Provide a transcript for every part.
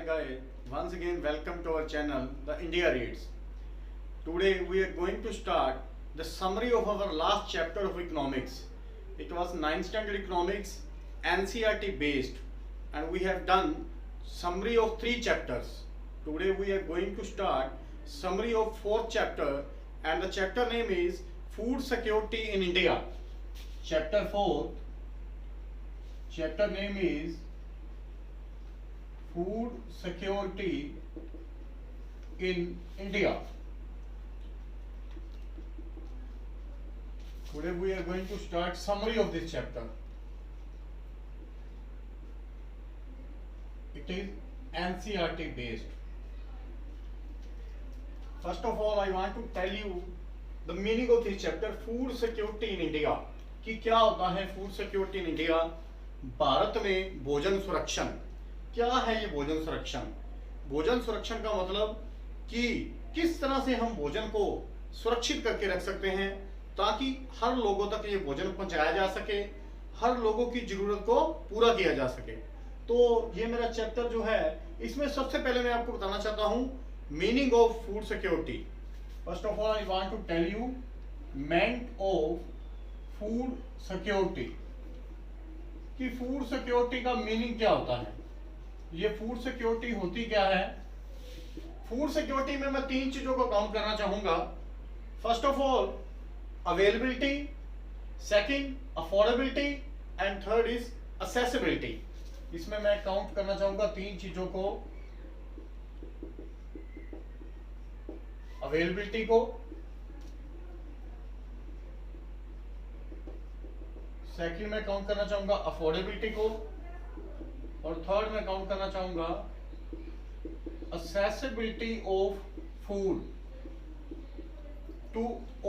guys, once again welcome to our channel, The India Reads. Today we are going to start the summary of our last chapter of economics. It was 9th standard economics, NCERT based, and we have done summary of 3 chapters. Today we are going to start summary of 4th chapter, and the chapter name is Food Security in India. Chapter 4, chapter name is Food Security in India. Today we are going to start summary of this chapter. It is NCERT based. First of all, I want to tell you the meaning of this chapter, Food Security in India. कि क्या होता है food security in India, Bharat में भोजन सुरक्षण. क्या है ये भोजन सुरक्षण? भोजन सुरक्षण का मतलब कि किस तरह से हम भोजन को सुरक्षित करके रख सकते हैं ताकि हर लोगों तक ये भोजन पहुंचाया जा सके, हर लोगों की जरूरत को पूरा किया जा सके. तो ये मेरा चैप्टर जो है, इसमें सबसे पहले मैं आपको बताना चाहता हूं meaning of food security. First of all I want to tell you meaning of food security, कि फूड सिक्योरिटी का मीनिंग क्या होता है. ये फूड सिक्योरिटी होती क्या है? फूड सिक्योरिटी में मैं 3 चीजों को काउंट करना चाहूंगा. First of all availability, second affordability and third is accessibility. इसमें मैं काउंट करना चाहूंगा 3 चीजों को, अवेलेबिलिटी को, सेकंड में काउंट करना चाहूंगा अफोर्डेबिलिटी को, और थर्ड में काउंट करना चाहूंगा accessibility of food to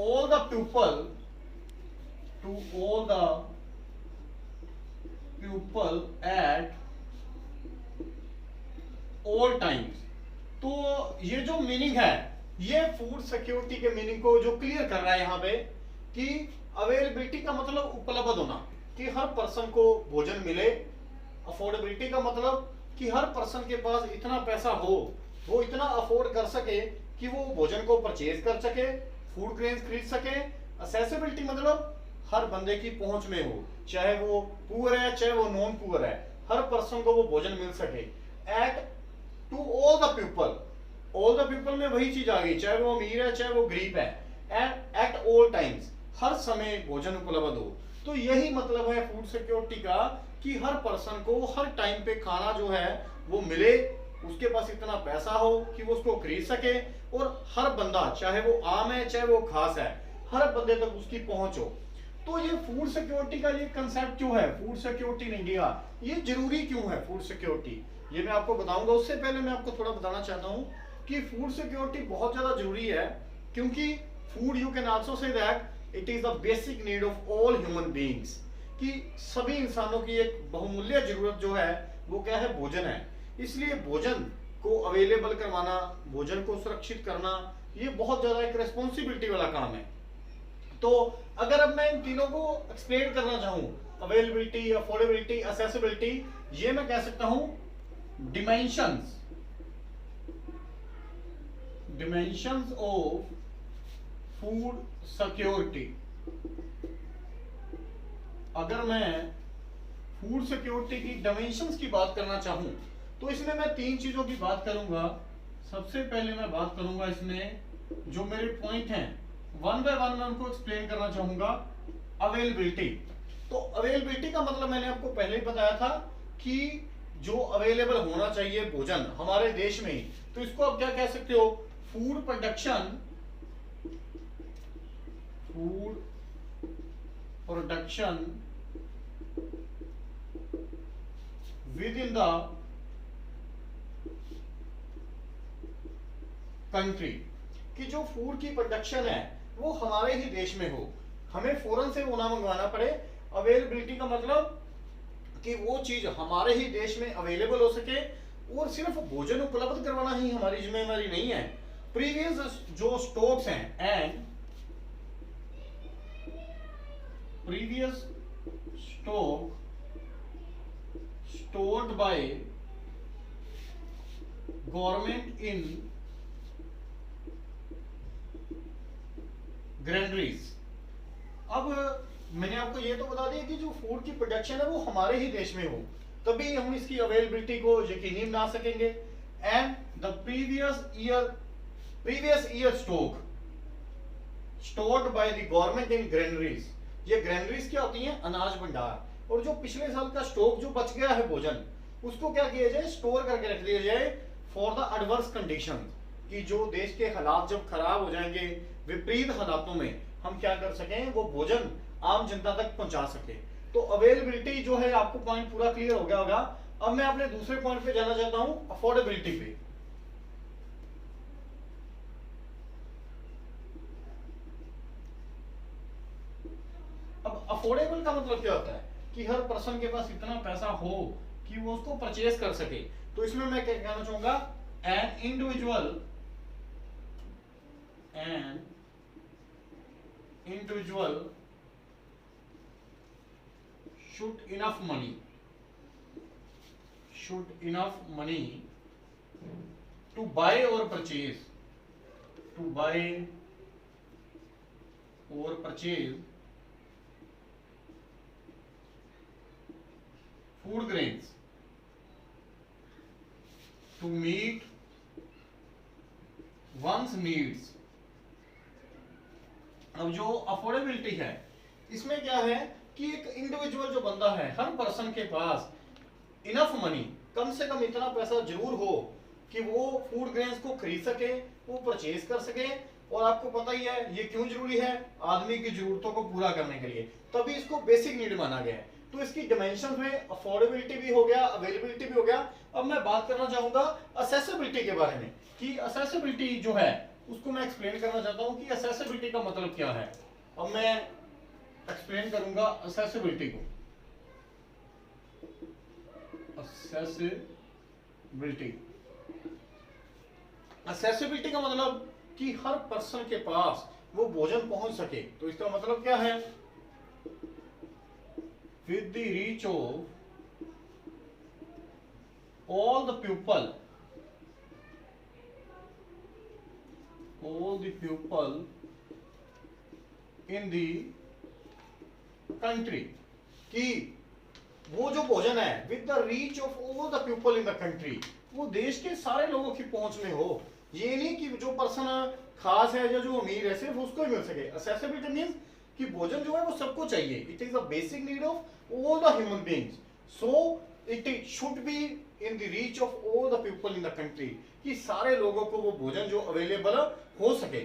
all the people, at all times. तो ये जो मीनिंग है, ये फूड सिक्योरिटी के मीनिंग को जो क्लियर कर रहा है यहाँ पे, कि अवेलेबिलिटी का मतलब उपलब्ध होना, कि हर पर्सन को भोजन मिले. अफोर्डेबिलिटी का मतलब कि हर पर्सन के पास इतना पैसा हो, वो इतना अफोर्ड कर सके कि वो भोजन को परचेज कर सके, फूड ग्रेन्स खरीद सके. एक्सेसिबिलिटी मतलब हर बंदे की पहुंच में हो, चाहे वो पुअर है चाहे वो नॉन पुअर है, हर पर्सन को वो भोजन मिल सके. At to all the people, all the people में वही चीज आ गई, चाहे वो अमीर है चाहे वो गरीब है. एट ऑल टाइम्स, हर समय भोजन उपलब्ध हो. तो यही मतलब है फूड सिक्योरिटी का, कि हर पर्सन को हर टाइम पे खाना जो है वो मिले, उसके पास इतना पैसा हो कि वो उसको खरीद सके, और हर बंदा, चाहे वो आम है चाहे वो खास है, हर बंदे तक उसकी पहुंच हो. तो ये फूड सिक्योरिटी का ये कंसेप्ट क्यों है, फूड सिक्योरिटी इन इंडिया, ये जरूरी क्यों है फूड सिक्योरिटी, ये मैं आपको बताऊंगा. उससे पहले मैं आपको थोड़ा बताना चाहता हूं कि फूड सिक्योरिटी बहुत ज्यादा जरूरी है, क्योंकि food, you can also say that it is the basic need of all human beings, कि सभी इंसानों की एक बहुमूल्य जरूरत जो है वो क्या है, भोजन है. इसलिए भोजन को अवेलेबल करवाना, भोजन को सुरक्षित करना, ये बहुत ज्यादा एक रेस्पॉन्सिबिलिटी वाला काम है. तो अगर अब मैं इन तीनों को एक्सप्लेन करना चाहूं, अवेलेबिलिटी, अफोर्डेबिलिटी, एक्सेसिबिलिटी, ये मैं कह सकता हूं डिमेंशंस ऑफ फूड सिक्योरिटी. अगर मैं फूड सिक्योरिटी की डायमेंशंस की बात करना चाहूं, तो इसमें मैं 3 चीजों की बात करूंगा. सबसे पहले मैं बात करूंगा इसमें जो मेरे पॉइंट हैं, वन बाय वन मैं उनको एक्सप्लेन करना चाहूंगा. अवेलेबिलिटी, तो अवेलेबिलिटी का मतलब मैंने आपको पहले ही बताया था कि जो अवेलेबल होना चाहिए भोजन हमारे देश में ही, तो इसको आप क्या कह सकते हो, food production with in the country, कि जो फूड की प्रोडक्शन है वो हमारे ही देश में हो, हमें फॉरेन से वो ना मंगवाना पड़े. अवेलेबिलिटी का मतलब कि वो चीज हमारे ही देश में अवेलेबल हो सके, और सिर्फ भोजन उपलब्ध करवाना ही हमारी जिम्मेदारी नहीं है. प्रीवियस जो स्टॉक्स हैं and previous stock stored by government in ग्रैंडरीज। अब मैंने आपको ये तो बता दिया कि जो फूड की प्रोडक्शन है वो हमारे ही देश में हो, तभी हम इसकी अवेलेबिलिटी को यकीनी बना सकेंगे। And the previous year stock stored by the government in granaries. ये ग्रैनरीज क्या होती हैं? अनाज भंडार। और जो पिछले साल का स्टॉक जो बच गया है भोजन, उसको क्या किया जाए? स्टोर करके रख दिया जाए फॉर द एडवर्स कंडीशन, कि जो देश के हालात जब खराब हो जाएंगे, विपरीत हालातों में हम क्या कर सकें, वो भोजन आम जनता तक पहुंचा सके। तो अवेलेबिलिटी जो है, आपको पॉइंट पूरा क्लियर हो गया होगा। अब मैं अपने दूसरे पॉइंट पे जाना चाहता हूं, अफोर्डेबिलिटी पे। अब अफोर्डेबल का मतलब क्या होता है? कि हर पर्सन के पास इतना पैसा हो कि वो उसको परचेज कर सके। तो इसमें मैं क्या कहना चाहूंगा, an individual should enough money to buy or purchase food grains to meet one's needs। अब जो अफोर्डेबिलिटी है, इसमें क्या है कि एक इंडिविजुअल जो बंदा है, हर पर्सन के पास इनफ मनी, कम से कम इतना पैसा जरूर हो कि वो फूड ग्रेन्स को खरीद सके, वो परचेज कर सके। और आपको पता ही है ये क्यों जरूरी है? आदमी की जरूरतों को पूरा करने के लिए, तभी इसको बेसिक नीड माना गया है। तो इसकी डिमेंशन में अफोर्डेबिलिटी भी हो गया, अवेलेबिलिटी भी हो गया। अब मैं बात करना चाहूंगा असेसिबिलिटी के बारे में, कि असेसिबिलिटी जो है उसको मैं एक्सप्लेन करना चाहता हूं कि असेसिबिलिटी का मतलब क्या है। अब मैं एक्सप्लेन करूंगा असेसिबिलिटी को। असेसिबिलिटी का मतलब कि हर पर्सन के पास वो भोजन पहुंच सके। तो इसका मतलब क्या है? With the reach of all the people in the country, कि वो जो भोजन है with the reach of all the people in the country, वो देश के सारे लोगों की पहुंच में हो। ये नहीं कि जो पर्सन खास है या जो अमीर है सिर्फ उसको ही मिल सके। असेसिबिलिटी मींस कि भोजन जो है वो सबको चाहिए। It is a basic need of all the human beings, so it should be in the reach of all the people in the country, कि सारे लोगों को वो भोजन जो अवेलेबल हो सके।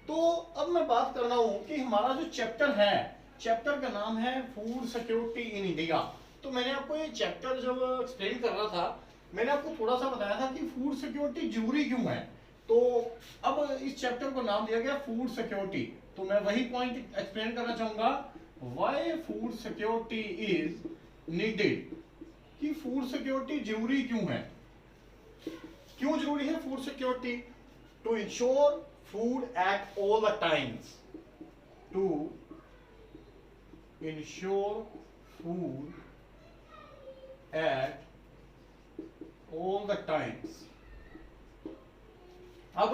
तो अब मैं बात कर रहा हूं कि हमारा जो चैप्टर है, चैप्टर का नाम है फूड सिक्योरिटी इन इंडिया। तो मैंने आपको ये चैप्टर जब एक्सप्लेन कर रहा था, मैंने आपको थोड़ा सा बताया था कि फूड सिक्योरिटी जरूरी क्यों है। तो अब इस चैप्टर को नाम दिया गया फूड सिक्योरिटी। तो मैं वही पॉइंट एक्सप्लेन करना चाहूंगा, why food security is needed, कि फूड सिक्योरिटी जरूरी क्यों है। क्यों जरूरी है food security? To ensure food at all the times, to ensure food at all the times. अब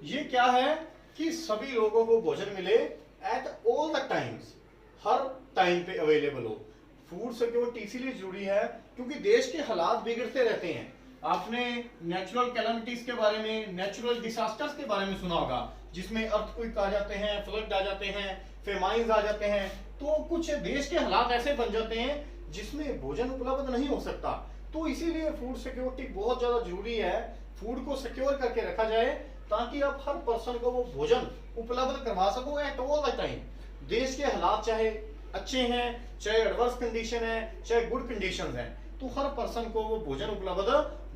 ये क्या है कि सभी लोगों को भोजन मिले eight all the times, her time पे अवेलेबल हो। फूड सिक्योरिटी इसीलिए जरूरी है क्योंकि देश के हालात बिगड़ते रहते हैं। आपने नेचुरल कैलामिटीज के बारे में, नेचुरल डिजास्टर्स के बारे में सुना होगा, जिसमें अर्थक्वेक आ जाते हैं, फ्लड आ जाते हैं, फेमाइंस आ जाते हैं। तो कुछ देश के हालात ऐसे बन जाते हैं जिसमें भोजन उपलब्ध नहीं हो सकता। तो इसीलिए फूड सिक्योरिटी बहुत ज्यादा जरूरी है। फूड को सिक्योर करके रखा जाए ताकि आप हर पर्सन को वो भोजन उपलब्ध करवा सको एट ऑल द टाइम। देश के हालात चाहे अच्छे हैं, चाहे एडवर्स कंडीशन है, चाहे गुड कंडीशंस हैं, तो हर पर्सन को वो भोजन उपलब्ध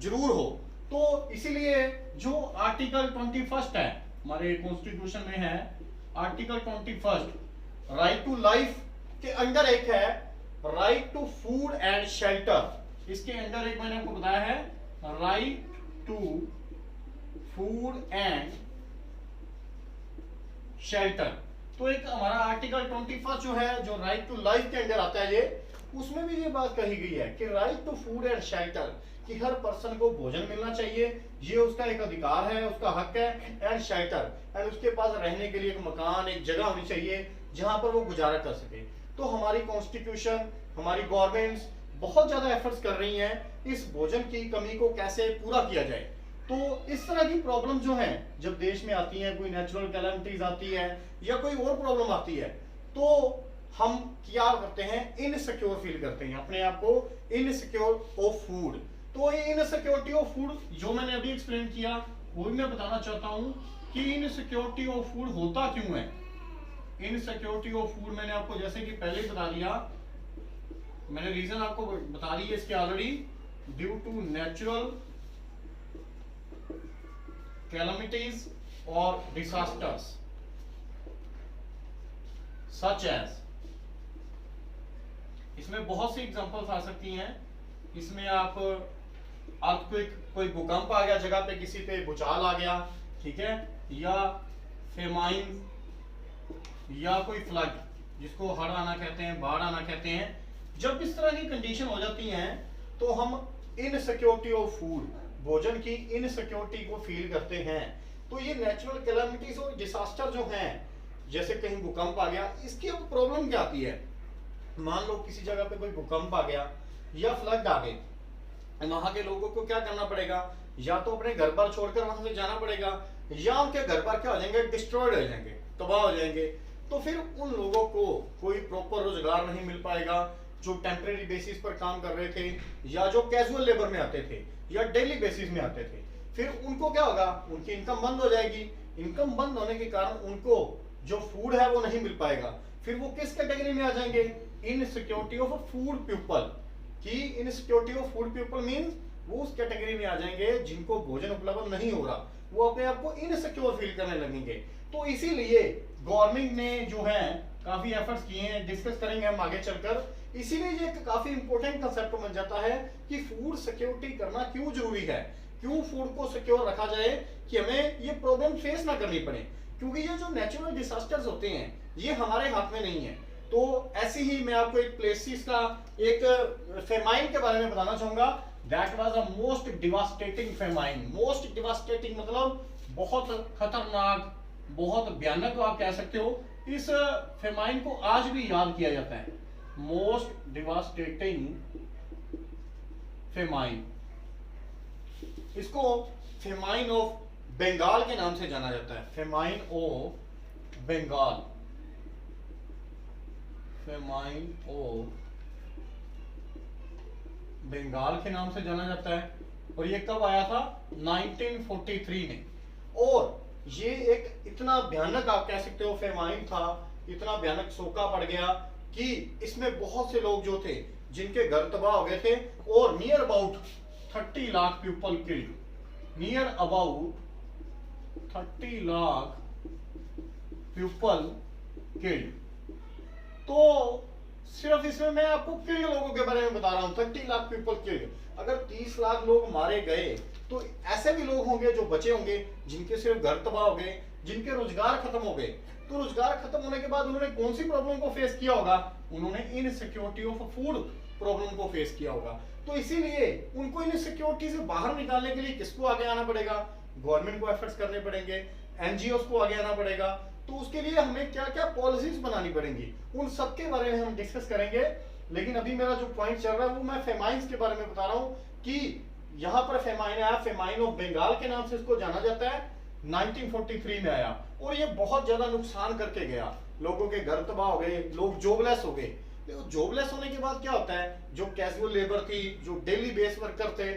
जरूर हो। तो इसीलिए जो आर्टिकल 21 है हमारे कॉन्स्टिट्यूशन में है, आर्टिकल 21 राइट टू लाइफ के अंडर एक है right to food and shelter. इसके अंडर एक मैंने आपको बताया है right to food and shelter. तो एक हमारा आर्टिकल 21 जो है, जो राइट टू लाइफ के अंदर आता है, ये उसमें भी ये बात कही गई है कि right to food and shelter, कि हर पर्सन को भोजन मिलना चाहिए, ये उसका एक अधिकार है, उसका हक है। एंड शेल्टर, एंड उसके पास रहने के लिए एक मकान, एक जगह होनी चाहिए जहां पर वो गुजारा कर सके। तो हमारी कॉन्स्टिट्यूशन, हमारी गवर्नमेंट्स बहुत ज्यादा एफर्ट्स कर रही हैं इस भोजन की कमी को कैसे पूरा किया जाए। तो इस तरह की प्रॉब्लम जो है जब देश में आती है, कोई नेचुरल कैलेमिटीज आती है या कोई और प्रॉब्लम आती है, तो हम क्या करते हैं, इनसिक्योर फील करते हैं, अपने आप को इनसिक्योर ऑफ फूड। तो ये इनसिक्योरिटी ऑफ फूड जो मैंने अभी एक्सप्लेन किया वो भी मैं बताना चाहता हूं कि इनसिक्योरिटी ऑफ फूड होता क्यों है। इनसिक्योरिटी ऑफ फूड मैंने आपको जैसे कि पहले ही बता दिया, मैंने रीजन आपको बता दी है इसके already, due to natural calamities और डिसास्टर्स सच एज, इसमें बहुत सी एग्जांपल्स आ सकती हैं। इसमें आप अर्थक्वेक, कोई भूकंप आ गया जगह पे, किसी पे भूचाल आ गया, ठीक है, या फेमाइन, या कोई फ्लड जिसको हड़ आना कहते हैं, बाढ़ आना कहते हैं। जब इस तरह की कंडीशन हो जाती हैं तो हम इनसिक्योरिटी ऑफ फूड, भोजन की इनसिक्योरिटी को फील करते हैं। तो ये नेचुरल कैलामिटीज और डिसास्टर जो हैं, जैसे कहीं भूकंप आ गया, इसकी अब प्रॉब्लम क्या आती है। मान लो किसी जगह पे कोई भूकंप आ गया या फ्लड आ गए, वहां के लोगों को क्या करना पड़ेगा, या तो अपने घर पर छोड़कर वहां से जाना पड़ेगा, या उनके घर पर क्या हो जाएंगे, डिस्ट्रॉयड हो जाएंगे, तबाह हो जाएंगे। तो फिर उन लोगों को कोई प्रॉपर रोजगार नहीं मिल पाएगा, जो टेम्परेरी बेसिस पर काम कर रहे थे, या जो कैजुअल लेबर में आते थे, या डेली बेसिस में आते थे। फिर उनको क्या होगा, उनकी इनकम बंद हो जाएगी। इनकम बंद होने के कारण उनको जो फूड है वो नहीं मिल पाएगा। फिर वो किस कैटेगरी में आ जाएंगे, इनसिक्योरिटी ऑफ फूड पीपल। कि insecurity of food people means वो उस कैटेगरी में आ जाएंगे जिनको भोजन उपलब्ध नहीं हो रहा, वो अपने आप को इनसिक्योर फील करने लगेंगे। तो इसीलिए गवर्नमेंट ने जो है काफी एफर्ट्स किए हैं, डिस्कस करेंगे हम आगे चलकर। इसीलिए ये एक काफी इंपॉर्टेंट कंसेप्ट बन जाता है कि फूड सिक्योरिटी करना क्यों जरूरी है, क्यों फूड को सिक्योर रखा जाए कि हमें ये प्रॉब्लम फेस ना करनी पड़े। क्योंकि ये जो नेचुरल डिसास्टर्स होते हैं ये हमारे हाथ में नहीं है। तो ऐसे ही मैं आपको एक प्लेसिस का एक फेमाइन के बारे में बताना चाहूंगा। That was a most devastating famine. Most devastating मतलब बहुत खतरनाक, बहुत भयानक आप कह सकते हो। इस फेमाइन को आज भी याद किया जाता है, मोस्ट डिवास्टेटिंग फेमाइन। इसको फेमाइन ऑफ बंगाल के नाम से जाना जाता है, famine of Bengal, famine of Bengal के नाम से जाना जाता है। और ये कब आया था, 1943 में। और ये एक इतना भयानक आप कह सकते हो फेमाइन था, इतना भयानक सोका पड़ गया कि इसमें बहुत से लोग जो थे जिनके घर तबाह हो गए थे, और near about 30 lakh people killed, near about 30 lakh people killed. तो सिर्फ इसमें मैं आपको किल्ड लोगों के बारे में बता रहा हूं, 30 लाख पीपल किल्ड। अगर 30 लाख लोग मारे गए तो ऐसे भी लोग होंगे जो बचे होंगे जिनके सिर्फ घर तबाह हो गए, जिनके रोजगार खत्म हो गए। तो रोजगार खत्म होने के बाद उन्होंने कौन सी प्रॉब्लम को फेस किया होगा, उन्होंने इनसिक्योरिटी ऑफ फूड प्रॉब्लम को फेस किया होगा। तो इसीलिए उनको इनसिक्योरिटी से बाहर निकालने के लिए किसको आगे आना पड़ेगा, गवर्नमेंट को एफर्ट्स करने पड़ेंगे, एनजीओ को आगे आना पड़ेगा। तो उसके लिए हमें क्या क्या पॉलिसीज बनानी पड़ेंगी, उन सब के बारे में हम डिस्कस करेंगे। लेकिन अभी मेरा जो पॉइंट चल रहा है वो मैं फेमाइन्स के बारे में बता रहा हूँ कि यहाँ पर फेमाइन आया, फेमाइन ऑफ बंगाल के नाम से इसको जाना जाता है, 1943 में आया। और ये बहुत ज्यादा नुकसान करके गया, लोगों के घर तबाह हो गए, लोग जॉबलेस हो गए। जॉबलेस होने के बाद क्या होता है, जो कैजुअल लेबर थी, जो डेली बेस वर्कर थे,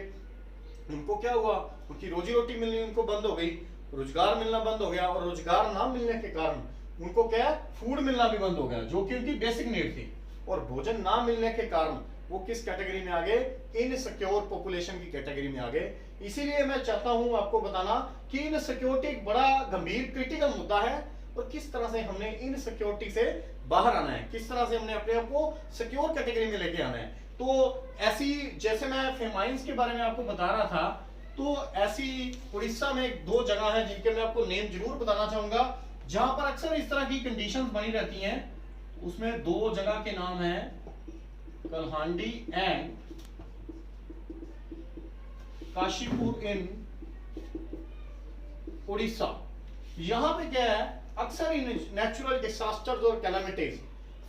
उनको क्या हुआ, उनकी रोजी रोटी मिलनी उनको बंद हो गई, रोजगार मिलना बंद हो गया। और रोजगार ना मिलने के कारण उनको क्या है, फूड मिलना भी बंद हो गया, जो कि उनकी बेसिक नीड थी। और भोजन ना मिलने के कारण वो किस कैटेगरी में आ गए, इनसिक्योर पॉपुलेशन की कैटेगरी में आ गए। इसीलिए मैं चाहता हूं आपको बताना कि इनसिक्योरिटी एक बड़ा गंभीर क्रिटिकल मुद्दा है, और किस तरह से हमने इनसिक्योरिटी से बाहर आना है, किस तरह से हमने अपने आप को सिक्योर कैटेगरी में लेके आना है। तो ऐसी, जैसे मैं फेमाइन्स के बारे में आपको बता रहा था, तो ऐसी उड़ीसा में 2 जगह है जिनके मैं आपको नेम जरूर बताना चाहूंगा, जहां पर अक्सर इस तरह की कंडीशंस बनी रहती हैं। उसमें 2 जगह के नाम हैं, कलहांडी एंड काशीपुर इन उड़ीसा। यहां पे क्या है, अक्सर इन नेचुरल डिसास्टर्स और कैलामिटीज,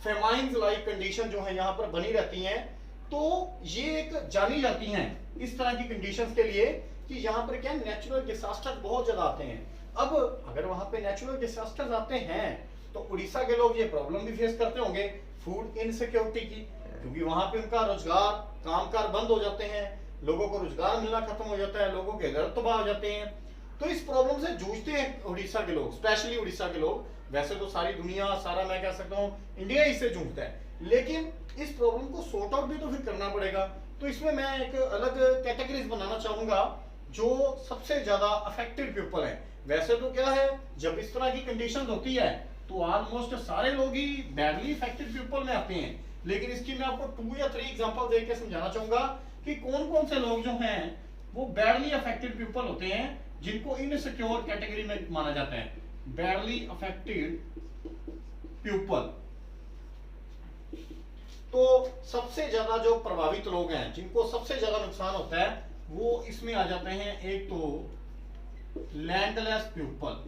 फेमाइन्स लाइक कंडीशन जो है यहाँ पर बनी रहती हैं। तो ये एक जानी जाती हैं इस तरह की कंडीशंस के लिए कि यहाँ पर क्या नेचुरल डिसास्टर बहुत ज्यादा आते हैं। अब अगर वहां पे नेचुरल डिसास्टर्स आते हैं तो उड़ीसा के लोग ये प्रॉब्लम भी फेस करते होंगे फूड इनसिक्योरिटी की, क्योंकि वहां पे उनका रोजगार कामकाज बंद हो जाते हैं, लोगों को रोजगार मिलना खत्म हो जाता है, लोगों के घर तबाह हो जाते हैं। तो इस प्रॉब्लम से जूझते हैं उड़ीसा के लोग, स्पेशली उड़ीसा के लोग। वैसे तो सारी दुनिया, सारा मैं कह सकता हूँ इंडिया इससे जूझता है, लेकिन इस प्रॉब्लम को सॉर्ट आउट भी तो फिर करना पड़ेगा। तो इसमें मैं एक अलग कैटेगरीज बनाना चाहूंगा जो सबसे ज्यादा अफेक्टेड पीपल है। वैसे तो क्या है, जब इस तरह की कंडीशंस होती है तो ऑलमोस्ट सारे लोग ही बैडली इफेक्टेड पीपल में आते हैं, लेकिन इसकी मैं आपको 2 या 3 एग्जांपल देकर समझाना चाहूंगा कि कौन कौन से लोग जो हैं वो बैडली अफेक्टेड पीपल होते हैं, जिनको इनसिक्योर कैटेगरी में माना जाता है। बैडली अफेक्टेड पीपल, तो सबसे ज्यादा जो प्रभावित लोग हैं, जिनको सबसे ज्यादा नुकसान होता है, वो इसमें आ जाते हैं। एक तो लैंडलेस पीपल।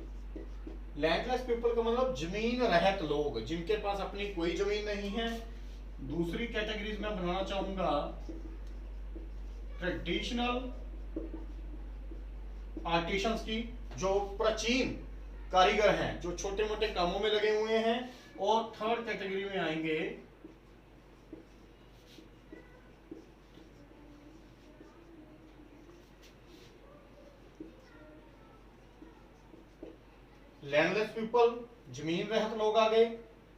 लैंडलेस पीपल का मतलब जमीन रहित लोग, जिनके पास अपनी कोई जमीन नहीं है। दूसरी कैटेगरीज में बनाना चाहूंगा ट्रेडिशनल आर्टिसंस की, जो प्राचीन कारीगर हैं, जो छोटे मोटे कामों में लगे हुए हैं। और थर्ड कैटेगरी में आएंगे लैंडलेस पीपल, जमीन रहित लोग आ गए।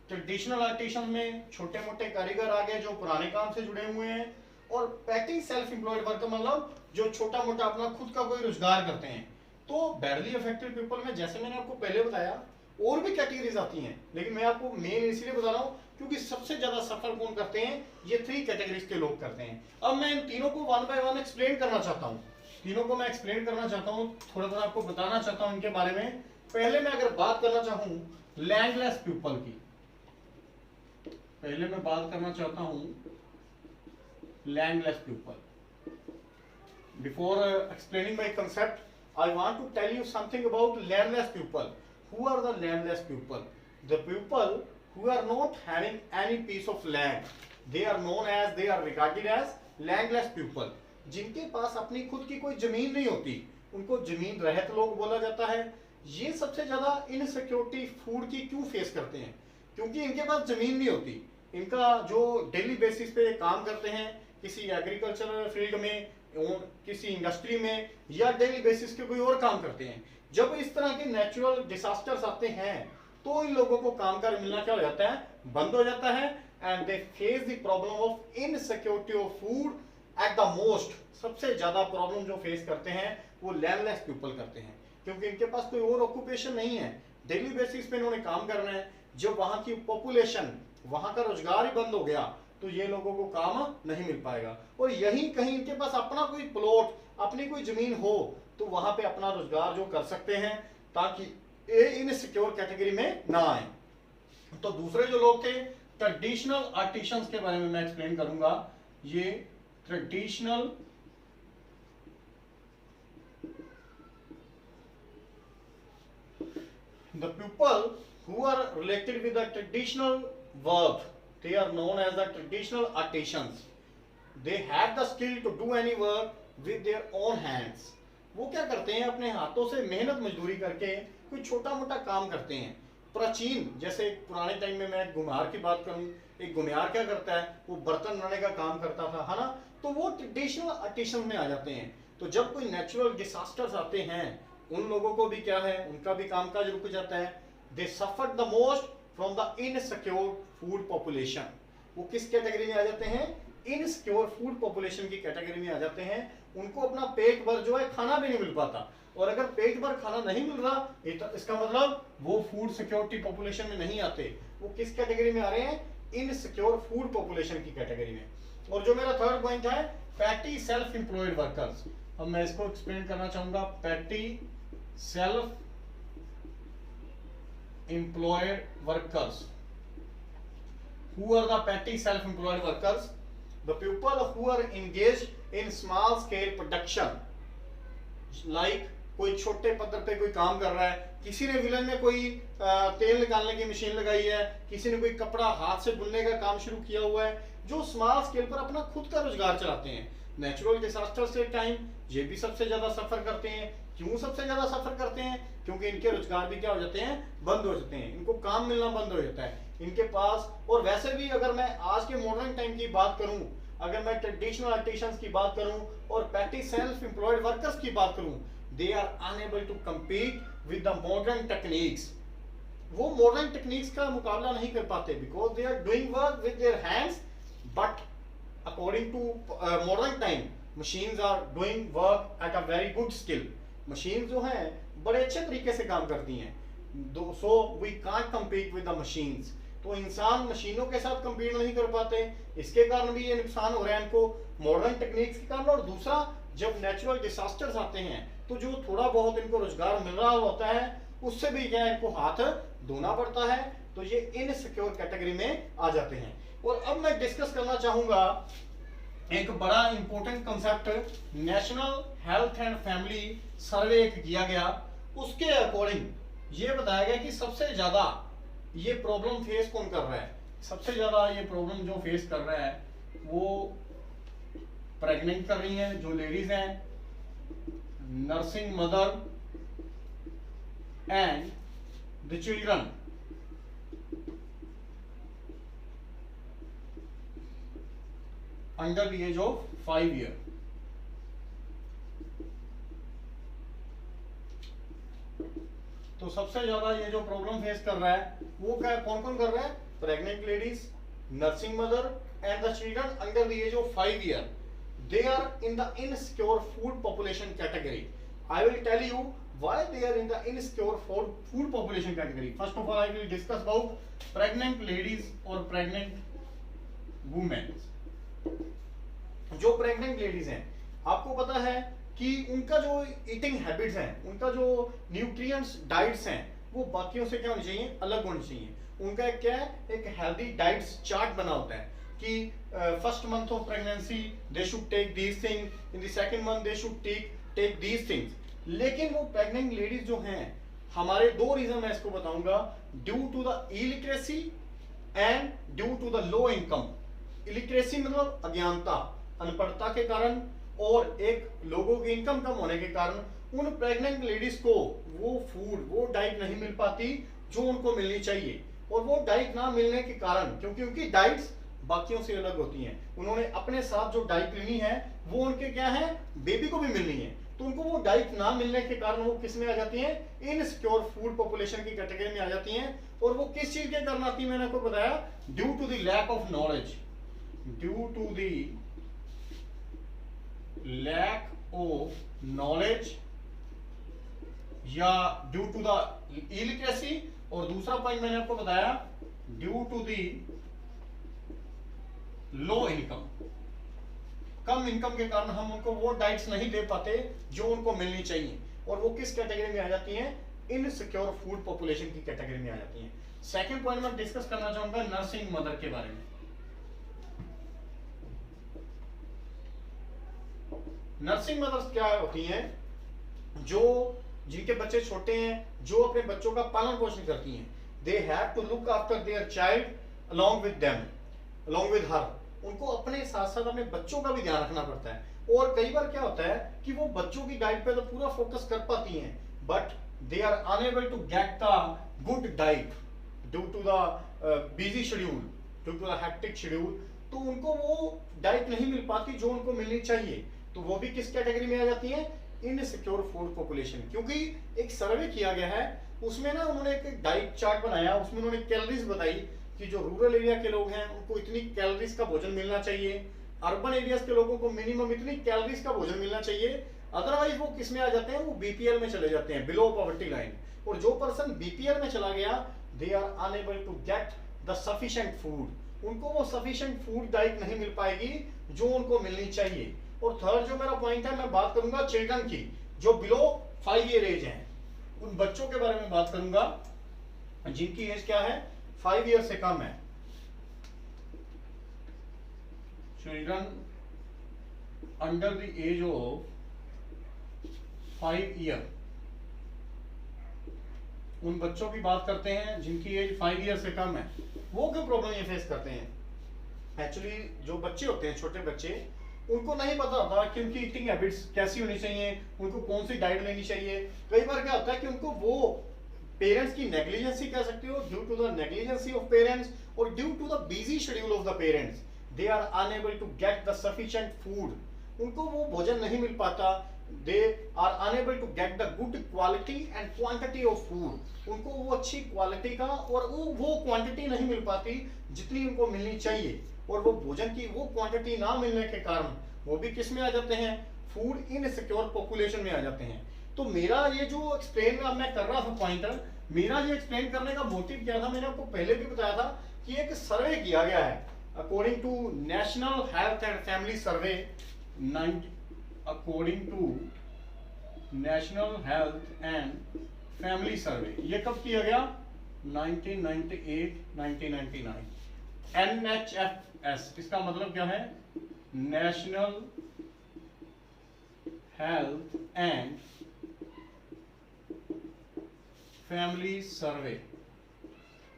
ट्रेडिशनल आर्टिसन में छोटे मोटे कारीगर आ गए जो पुराने काम से जुड़े हुए हैं। और पैटी सेल्फ एम्प्लॉयड वर्कर मतलब जो छोटा मोटा अपना खुद का कोई रोजगार करते हैं। तो बैडली अफेक्टेड पीपल में जैसे मैंने आपको पहले बताया और भी कैटेगरीज आती हैं, लेकिन मैं आपको मेन इसलिए बता रहा हूँ क्योंकि सबसे ज्यादा सफर कौन करते हैं, ये 3 कैटेगरीज के लोग करते हैं। अब मैं इन तीनों को 1 बाय 1 एक्सप्लेन करना चाहता हूँ। तीनों को मैं एक्सप्लेन करना चाहता हूँ, थोड़ा थोड़ा आपको बताना चाहता हूँ इनके बारे में। पहले मैं अगर बात करना चाहूं लैंडलेस पीपल की, पहले मैं बात करना चाहता हूं landless people. Before explaining my concept, I want to tell you something about landless people. Who are the landless people? The people who are not having any piece of land. They are known as, they are regarded as landless people. जिनके पास अपनी खुद की कोई जमीन नहीं होती, उनको जमीन रहित लोग बोला जाता है। ये सबसे ज्यादा इनसिक्योरिटी फूड की क्यों फेस करते हैं, क्योंकि इनके पास जमीन नहीं होती। इनका जो डेली बेसिस पे काम करते हैं किसी एग्रीकल्चर फील्ड में, किसी इंडस्ट्री में, या डेली बेसिस के कोई और काम करते हैं। जब इस तरह के नेचुरल डिसास्टर्स आते हैं तो इन लोगों को काम कर मिलना क्या हो जाता है, बंद हो जाता है। And they face the problem of insecurity of food at the most. सबसे ज्यादा प्रॉब्लम जो फेस करते हैं वो लैंडलेस पीपल करते हैं, क्योंकि इनके पास कोई और ऑक्यूपेशन नहीं है, डेली बेसिस पे इन्होंने काम करना है। जब वहां की पॉपुलेशन, वहां का रोजगार ही बंद हो गया तो ये लोगों को काम नहीं मिल पाएगा। और यही कहीं इनके पास अपना कोई प्लॉट, अपनी कोई जमीन हो तो वहां पे अपना रोजगार जो कर सकते हैं, ताकि ये इनसिक्योर कैटेगरी में ना आए। तो दूसरे जो लोग थे ट्रेडिशनल आर्टिसंस के बारे में मैं एक्सप्लेन करूंगा। ये traditional the people who are related with the traditional work, they are known as the traditional artisans. They have the skill to do any work with their own hands. वो क्या करते हैं, अपने हाथों से मेहनत मजदूरी करके कोई छोटा मोटा काम करते हैं। प्राचीन, जैसे पुराने टाइम में मैं घुमियार की बात करूं, एक घुमियार क्या करता है, वो बर्तन बनाने का काम करता था, है ना। तो वो ट्रेडिशनल आर्टिसन में आ जाते हैं। तो जब कोई नेचुरल डिसास्टर्स आते हैं, उन लोगों को भी क्या है, उनका भी कामकाज रुक जाता है। They suffer the most from the insecure food population. वो किस कैटेगरी में आ जाते हैं, इनसिक्योर फूड पॉपुलेशन की कैटेगरी में आ जाते हैं। उनको अपना पेट भर जो है खाना भी नहीं मिल पाता, और अगर पेट भर खाना नहीं मिल रहा इसका मतलब वो फूड सिक्योरिटी पॉपुलेशन में नहीं आते। वो किस कैटेगरी में आ रहे हैं, इनसिक्योर फूड पॉपुलेशन की कैटेगरी में। और जो मेरा थर्ड पॉइंट है पैटी सेल्फ एम्प्लॉयड वर्कर्स। अब मैं इसको एक्सप्लेन करना चाहूंगा। Petty self employed workers. Who are the petty self-employed workers? The people who are engaged in small scale production. Like कोई छोटे पद्धर पे कोई काम कर रहा है, किसी ने विलन में कोई तेल निकालने की मशीन लगाई है, किसी ने कोई कपड़ा हाथ से बुनने का काम शुरू किया हुआ है, जो स्मॉल स्केल पर अपना खुद का रोजगार चलाते हैं। नेचुरल डिजास्टर से टाइम ये भी सबसे ज्यादा सफर करते हैं। क्यों सबसे ज्यादा सफर करते हैं? क्योंकि इनके रोजगार भी क्या हो जाते हैं, बंद हो जाते हैं, इनको काम मिलना बंद हो जाता है इनके पास। और वैसे भी अगर मैं आज के मॉडर्न टाइम की बात करूं, अगर मैं ट्रेडिशनल आर्टिसंस की बात करूं और पैटी सेल्फ एम्प्लॉयड वर्कर्स की बात करूं, they are unable to compete with the modern techniques। वो मॉडर्न टेक्निक्स का मुकाबला नहीं कर पाते because they are doing work with their hands, but according to modern time machines are doing work at a very good skill. Machine जो हैं बड़े अच्छे तरीके से काम करती हैं, so we can't compete with the machines। तो इंसान मशीनों के साथ कंपीट नहीं कर पाते, इसके कारण भी ये नुकसान हो रहा है इनको मॉडर्न टेक्निक्स के कारण। और दूसरा, जब नेचुरल डिजास्टर्स आते हैं तो जो थोड़ा बहुत इनको रोजगार मिल रहा होता है उससे भी क्या इनको हाथ धोना पड़ता है, तो ये इनसिक्योर कैटेगरी में आ जाते हैं। और अब मैं डिस्कस करना चाहूंगा एक बड़ा important concept, national health and family survey किया गया, उसके अकॉर्डिंग ये बताया गया कि सबसे ज्यादा ये प्रॉब्लम फेस कौन कर रहा है। सबसे ज्यादा ये प्रॉब्लम जो फेस कर रहा है वो प्रेग्नेंट कर रही हैं जो लेडीज हैं, nursing mother and the children under the age of 5 year. तो सबसे ज्यादा ये जो प्रॉब्लम फेस कर रहा है वो क्या, कौन कौन कर रहा है? Pregnant ladies, nursing mother and the children under the age of 5 year. They are in the insecure food population category. I will tell you why they are in the insecure food population category. First of all, I will discuss about pregnant ladies or pregnant women. जो pregnant ladies हैं, आपको पता है कि उनका जो eating habits हैं, उनका जो न्यूट्रिएंट्स डाइट्स हैं, वो बाकियों से क्या होनी चाहिए, अलग होनी चाहिए। उनका एक क्या है, एक हेल्दी डाइट्स चार्ट बना होता है कि first month of pregnancy they should take these thing, in the second month they should take these things. लेकिन वो प्रेग्नेंट लेडीज जो हैं, हमारे दो रीजन मैं इसको बताऊंगा, due to the illiteracy and due to the low income. Illiteracy मतलब अज्ञानता, अनपढ़ता के कारण, और एक लोगों की इनकम कम होने के कारण उन प्रेग्नेंट लेडीज को वो फूड, वो डाइट नहीं मिल पाती जो उनको मिलनी चाहिए। और वो डाइट ना मिलने के कारण, क्योंकि उनकी डाइट्स बाकियों से अलग होती हैं, उन्होंने अपने साथ जो डाइट लेनी है वो उनके क्या है, बेबी को भी मिलनी है, तो उनको वो डाइट ना मिलने के कारण वो किस में आ जाती हैं, इनसिक्योर फूड पॉपुलेशन की कैटेगरी में आ जाती हैं। और वो किस चीज के कारण आती है, मैंने आपको बताया, due to the lack of knowledge, due to the lack of knowledge या ड्यू टू द इलिटरेसी। और दूसरा पॉइंट मैंने आपको बताया, due to the low income, कम इनकम के कारण हम उनको वो डाइट्स नहीं दे पाते जो उनको मिलनी चाहिए, और वो किस कैटेगरी में आ जाती हैं, इनसिक्योर फूड पॉपुलेशन की कैटेगरी में आ जाती हैं। सेकंड पॉइंट मैं डिस्कस करना चाहूंगा नर्सिंग मदर के बारे में। नर्सिंग मदर्स क्या होती हैं, जो जिनके बच्चे छोटे हैं, जो अपने बच्चों का पालन पोषण करती हैं। They have to look after their child along with them, along with her. उनको अपने साथ साथ अपने बच्चों का भी ध्यान रखना पड़ता है। और कई बार क्या होता है कि वो बच्चों की डाइट पे तो पूरा फोकस कर पाती हैं, but they are unable to get the good diet due to the busy schedule, due to the hectic schedule. तो उनको वो डाइट नहीं मिल पाती जो उनको मिलनी चाहिए, तो वो भी किस कैटेगरी में आ जाती है, इनसिक्योर फूड पॉपुलेशन। क्योंकि एक सर्वे किया गया है, उसमें ना उन्होंने एक डाइट चार्ट बनाया, उसमें उन्होंने कैलोरीज बताई कि जो रूरल एरिया के लोग हैं उनको इतनी कैलोरीज का भोजन मिलना चाहिए, अर्बन एरियाज के लोगों को मिनिमम इतनी कैलोरीज का भोजन मिलना चाहिए, अदरवाइज वो किस में आ जाते हैं, वो बीपीएल में चले जाते हैं, बिलो पॉवर्टी लाइन। और जो पर्सन बीपीएल में चला गया, they are unable to get the sufficient food, उनको वो सफिशिएंट फूड डाइट नहीं मिल पाएगी जो उनको मिलनी चाहिए। और थर्ड जो मेरा पॉइंट है, मैं बात करूंगा चिल्ड्रन की, जो बिलो 5 ईयर एज हैं, उन बच्चों के बारे में बात करूंगा जिनकी एज क्या है, 5 ईयर से कम है। Children under the age of 5 year, उन बच्चों की बात करते हैं जिनकी एज 5 ईयर से कम है, वो क्यों प्रॉब्लम ये फेस करते हैं? एक्चुअली जो बच्चे होते हैं, छोटे बच्चे, उनको नहीं पता होता कि उनकी ईटिंग हैबिट्स कैसी होनी चाहिए, उनको कौन सी डाइट लेनी चाहिए। कई बार क्या होता है कि उनको वो पेरेंट्स की नेग्लिजेंसी कह सकते हो, due to the negligency of parents और due to the busy schedule of the parents, they are unable to get the sufficient food, उनको वो भोजन नहीं मिल पाता, they are unable to get the good quality and quantity of food, उनको वो अच्छी क्वालिटी का और वो क्वांटिटी नहीं मिल पाती जितनी उनको मिलनी चाहिए, और वो भोजन की वो क्वांटिटी ना मिलने के कारण वो भी किस में आ जाते हैं? फूड इनसिक्योर पॉपुलेशन में आ जाते हैं। तो मेरा ये जो एक्सप्लेन मैं कर रहा था पॉइंटर, मेरा ये एक्सप्लेन करने का मोटिव क्या था, मैंने आपको पहले भी बताया था कि एक सर्वे किया गया है according to national health and family survey, according to national health and family survey. ये कब किया गया? 1998 1999। NHFS, इसका मतलब क्या है? नेशनल हेल्थ एंड फैमिली सर्वे।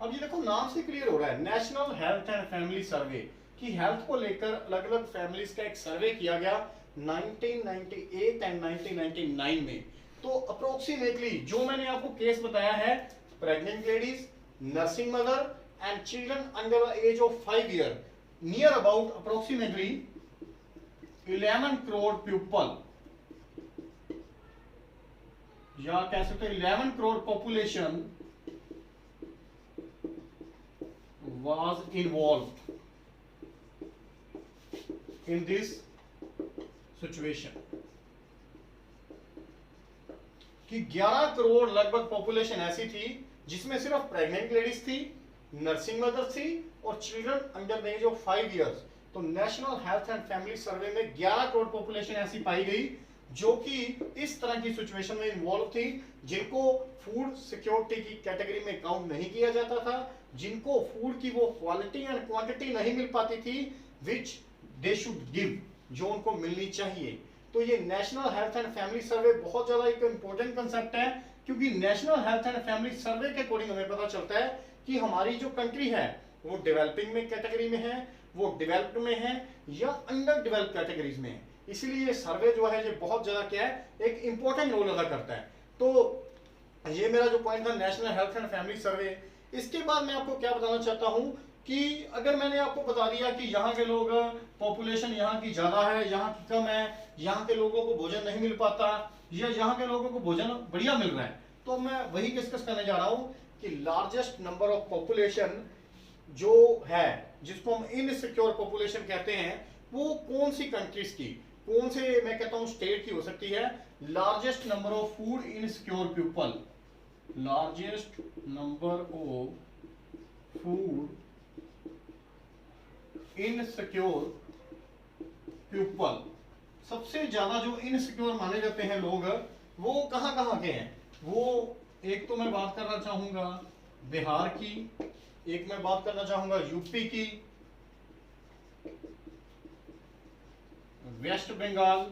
अब ये देखो नाम से क्लियर हो रहा है, नेशनल हेल्थ एंड फैमिली सर्वे, कि हेल्थ को लेकर अलग अलग फैमिलीज का एक सर्वे किया गया 1998 एंड 1999 में। तो अप्रोक्सीमेटली जो मैंने आपको केस बताया है, pregnant ladies, nursing mother and children under the age of 5 year, near about approximately 11 crore people, या कह सकते हैं 11 crore population was involved in this situation, कि 11 करोड़ लगभग पॉपुलेशन ऐसी थी जिसमें सिर्फ प्रेग्नेंट लेडीज थी, नर्सिंग मदर्स थी और children under the age of 5 years. तो national health and family survey में 11 करोड़ पॉपुलेशन ऐसी पाई गई जो कि इस तरह की सिचुएशन में इन्वॉल्व थी, जिनको फूड सिक्योरिटी की कैटेगरी में काउंट नहीं किया जाता था, जिनको फूड की वो क्वालिटी एंड क्वांटिटी नहीं मिल पाती थी विच दे शुड गिव, जो उनको मिलनी चाहिए। तो ये नेशनल हेल्थ एंड फैमिली सर्वे बहुत ज्यादा एक इंपॉर्टेंट कंसेप्ट है, क्योंकि नेशनल हेल्थ एंड फैमिली सर्वे के अकॉर्डिंग हमें पता चलता है कि हमारी जो कंट्री है वो डेवलपिंग में कैटेगरी में है, वो डेवलप्ड में है या अंडर डेवलप्ड कैटेगरीज में है। इसीलिए ये सर्वे जो है ये बहुत ज्यादा क्या है, एक इंपॉर्टेंट रोल अदा करता है। तो ये मेरा जो पॉइंट था नेशनल हेल्थ एंड फैमिली सर्वे। इसके बाद मैं आपको क्या बताना चाहता हूं कि अगर मैंने आपको बता दिया कि यहाँ के लोग, पॉपुलेशन यहाँ की ज्यादा है, यहाँ की कम है, यहाँ के लोगों को भोजन नहीं मिल पाता या यहाँ के लोगों को भोजन बढ़िया मिल रहा है, तो मैं वही डिस्कस करने जा रहा हूँ कि लार्जेस्ट नंबर ऑफ पॉपुलेशन जो है, जिसको हम इनसिक्योर पॉपुलेशन कहते हैं, वो कौन सी कंट्रीज की, कौन से मैं कहता हूं स्टेट की हो सकती है? Largest number of food insecure people, largest number of food insecure people, सबसे ज्यादा जो इनसिक्योर माने जाते हैं लोग, वो कहां कहां के हैं? वो एक तो मैं बात करना चाहूंगा बिहार की, एक मैं बात करना चाहूंगा यूपी की, West Bengal,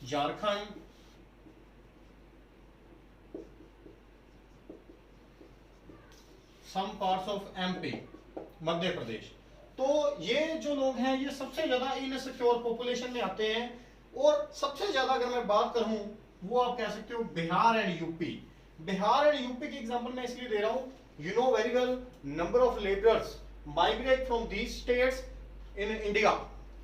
Jharkhand, some parts of MP, Madhya Pradesh. तो ये जो लोग हैं ये सबसे ज्यादा इनसिक्योर पॉपुलेशन में आते हैं। और सबसे ज्यादा अगर मैं बात करूं, वो आप कह सकते हो Bihar and UP. Bihar and UP की एग्जांपल मैं इसलिए दे रहा हूं, you know very well, number of labourers migrate from these states in India,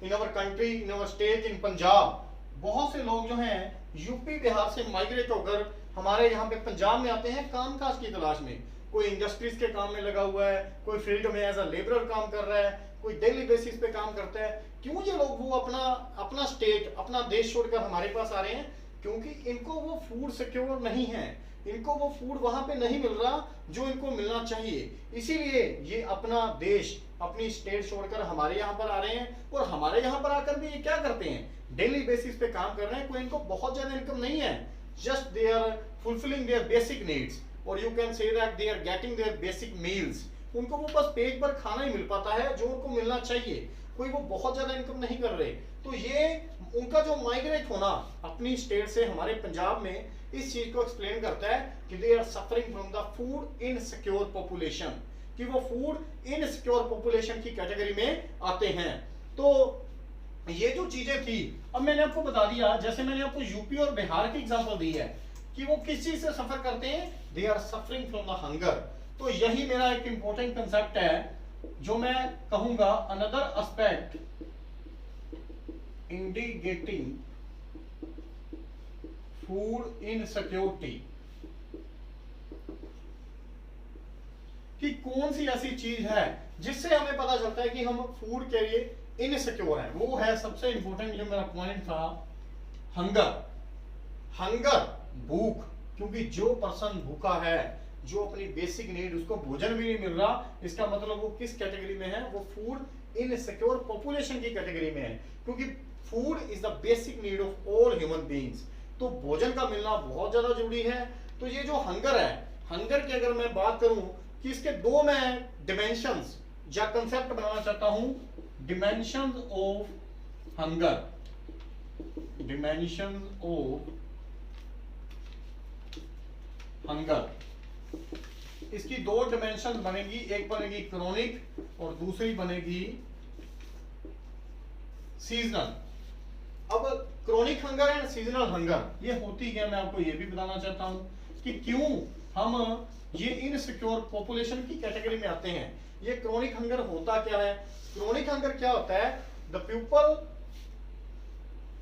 in our country, in our state, in Punjab. बहुत से लोग जो हैं यूपी बिहार से माइग्रेट होकर हमारे यहाँ पे पंजाब में आते हैं कामकाज की तलाश में। कोई इंडस्ट्रीज के काम में लगा हुआ है, कोई फील्ड में एज अ लेबरर काम कर रहा है, कोई डेली बेसिस पे काम करता है। क्यों ये लोग वो अपना स्टेट, अपना देश छोड़कर हमारे पास आ रहे हैं? क्योंकि इनको वो फूड सिक्योर नहीं है, इनको वो फूड वहां पे नहीं मिल रहा जो इनको मिलना चाहिए। इसीलिए ये अपना देश, अपनी स्टेट छोड़कर हमारे यहाँ पर आ रहे हैं। और हमारे यहाँ पर आकर भी ये क्या करते हैं? डेली बेसिस पे काम कर रहे हैं। कोई इनको बहुत ज्यादा इनकम नहीं है, just they are fulfilling their basic needs, और you can say that they are getting their basic meals. उनको वो बस पेट भर खाना ही मिल पाता है जो उनको मिलना चाहिए। कोई वो बहुत ज्यादा इनकम नहीं कर रहे। तो ये उनका जो माइग्रेट होना अपनी स्टेट से हमारे पंजाब में इस चीज को एक्सप्लेन करता है कि they are suffering from the food insecure population, कि वो फूड इनसिक्योर पॉपुलेशन की कैटेगरी में आते हैं। तो ये जो चीजें थी, अब मैंने आपको बता दिया, जैसे मैंने आपको यूपी और बिहार की एग्जांपल दी है कि वो किस चीज से सफर करते हैं, they are suffering from the hunger. तो यही मेरा एक इंपॉर्टेंट कंसेप्ट है जो मैं कहूंगा, another aspect indicating food insecurity, कि कौन सी ऐसी चीज है जिससे हमें पता चलता है कि हम फूड के लिए इनसिक्योर है। वो है सबसे इंपॉर्टेंट जो मेरा पॉइंट था, हंगर। हंगर, भूख, क्योंकि जो पर्सन भूखा है, जो अपनी बेसिक नीड, उसको भोजन भी नहीं मिल रहा, इसका मतलब वो किस कैटेगरी में है, वो फूड इनसिक्योर पॉपुलेशन की कैटेगरी में है, क्योंकि food is the basic need of all human beings. तो भोजन का मिलना बहुत ज्यादा जरूरी है। तो ये जो हंगर है, हंगर की अगर मैं बात करूं कि इसके दो मैं डिमेंशंस या कंसेप्ट बनाना चाहता हूं, dimensions of hunger, dimensions of hunger, इसकी दो डिमेंशन बनेगी, एक बनेगी क्रोनिक और दूसरी बनेगी सीजनल। अब chronic hunger and seasonal hunger ये होती क्या, मैं आपको ये भी बताना चाहता हूं कि क्यों हम ये इनसिक्योर पॉपुलेशन की कैटेगरी में आते हैं। ये क्रोनिक हंगर होता क्या है, क्रोनिक हंगर क्या होता है, the people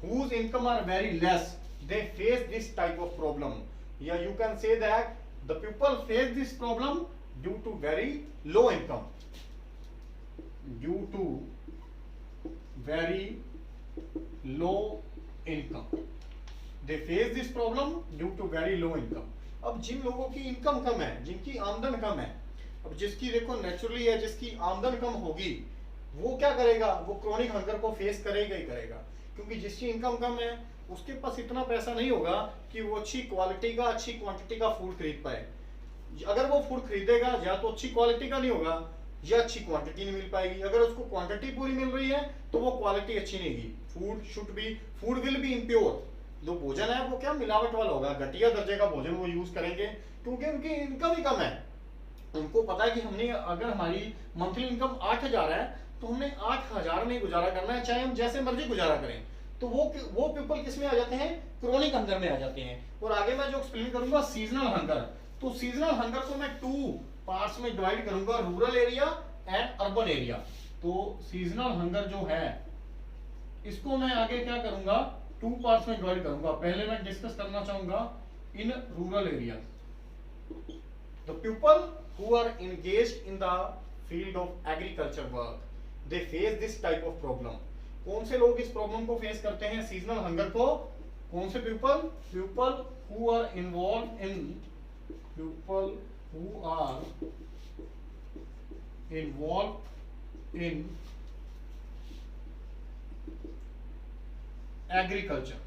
whose income are very less, they face this type of problem, yeah, you can say that the people face this problem due to very low income, due to very low income, they face this problem due to very low income। अब जिन लोगों की income कम है, जिनकी आमदन कम है, अब जिसकी देखो नेचुरली है, जिसकी आमदन कम होगी वो क्या करेगा, वो क्रोनिक हंगर को फेस करेगा ही करेगा, क्योंकि जिसकी इनकम कम है उसके पास इतना पैसा नहीं होगा कि वो अच्छी क्वालिटी का, अच्छी क्वांटिटी का फूड खरीद पाए। अगर वो फूड खरीदेगा या तो अच्छी क्वालिटी का नहीं होगा या अच्छी क्वांटिटी नहीं मिल पाएगी। अगर उसको क्वांटिटी पूरी मिल रही है तो वो क्वालिटी अच्छी नहीं होगी। Food will be impure. जो भोजन है वो क्या मिलावट वाला होगा, घटिया दर्जे का भोजन वो यूज करेंगे, क्योंकि उनकी इनकम ही कम है। उनको पता है कि हमने, अगर हमारी मंथली इनकम 8,000 है तो हमने 8,000 में गुजारा करना है, चाहे हम जैसे मर्जी गुजारा करें। तो वो पीपल किस में आ जाते हैं, क्रोनिक हंगर में आ जाते हैं। और आगे मैं जो एक्सप्लेन करूंगा सीजनल हंगर, तो सीजनल हंगर को मैं 2 पार्ट्स में डिवाइड करूंगा, rural area and urban area. तो सीजनल हंगर जो है इसको मैं आगे क्या करूंगा, 2 पार्ट्स में डिवाइड करूंगा। पहले मैं डिस्कस करना चाहूंगा in rural area, the people who are engaged in the field of agriculture work, they face this type of problem। कौन से लोग इस प्रॉब्लम को फेस करते हैं, सीजनल हंगर को? कौन से people who are involved in agriculture।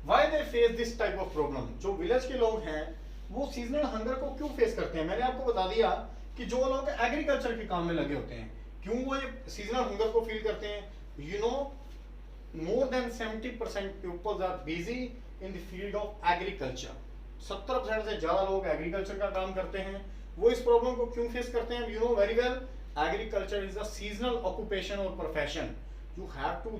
Why they face this type of problem? जो विलेज के लोग हैं वो सीजनल हंगर को क्यों फेस करते हैं? मैंने आपको बता दिया कि जो लोग एग्रीकल्चर के काम में लगे होते हैं, क्यों वो ये सीजनल हंगर को फील करते हैं? You know, more than 70% peoples are busy in the field of agriculture. 70% से ज्यादा लोग एग्रीकल्चर का काम करते हैं। वो इस प्रॉब्लम को क्यों फेस करते हैं? You know very well, agriculture is a seasonal occupation और profession. You have to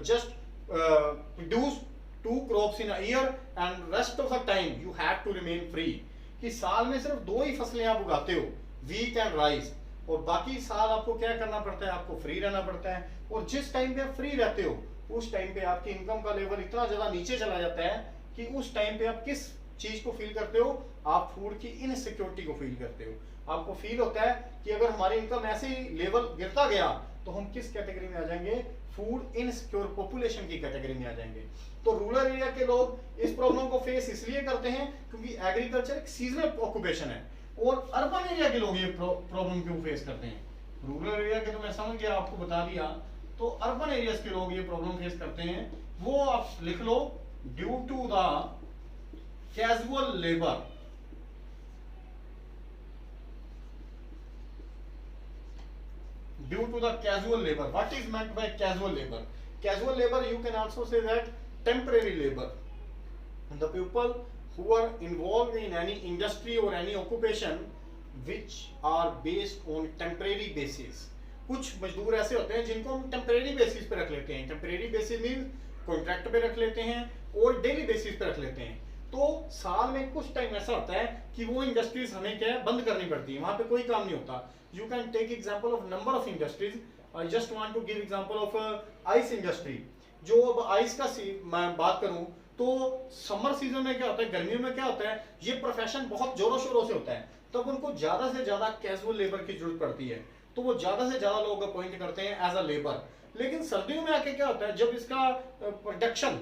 just produce 2 crops in a year and rest of the time you have to remain free। कि साल में सिर्फ 2 ही फसलें आप उगाते हो, wheat and rice, और बाकी साल आपको क्या करना पड़ता है, आपको फ्री रहना पड़ता है। और जिस टाइम पे आप फ्री रहते हो उस टाइम पे आपकी इनकम का लेवल इतना ज्यादा नीचे चला जाता है कि उस टाइम पे आप किस चीज को फील करते हो, आप फूड की इनसिक्योरिटी को फील करते हो। आपको फील होता है कि अगर हमारी इनकम ऐसे ही लेवल गिरता गया तो हम किस कैटेगरी में आ जाएंगे, फूड इनसिक्योर पॉपुलेशन की कैटेगरी में आ जाएंगे। तो रूरल एरिया के लोग इस प्रॉब्लम को फेस इसलिए करते हैं क्योंकि एग्रीकल्चर एक सीजनल ऑक्यूपेशन है। और अर्बन एरिया के लोग ये प्रॉब्लम क्यों फेस करते हैं? रूरल एरिया के तो मैं समझ गया, आपको बता दिया। तो अर्बन एरियाज के लोग ये प्रॉब्लम फेस करते हैं, वो आप लिख लो, due to the casual labour. Due to the casual labour. What is meant by casual labour? Casual labor, you can also say that temporary labor. The people who are involved in any industry or any occupation which are based on temporary basis. कुछ मजदूर ऐसे होते हैं जिनको हम temporary basis पे रख लेते हैं. टेम्परेरी बेसिस मीन कॉन्ट्रैक्ट पे रख लेते हैं और डेली बेसिस पे रख लेते हैं. तो साल में कुछ टाइम ऐसा होता है कि वो इंडस्ट्रीज हमें क्या है, बंद करनी पड़ती है, वहां पे कोई काम नहीं होता. You can take example of number of industries. I just want to give example of ice industry. जो अब आइस का मैं बात करूं तो समर सीजन में क्या होता है, गर्मियों में क्या होता है, ये प्रोफेशन बहुत जोरों शोरों से होता है, तब उनको ज्यादा से ज्यादा कैजुअल लेबर की जरूरत पड़ती है, तो वो ज्यादा से ज्यादा लोग अपॉइंट करते हैं एज अ लेबर. लेकिन सर्दियों में आके क्या होता है, जब इसका प्रोडक्शन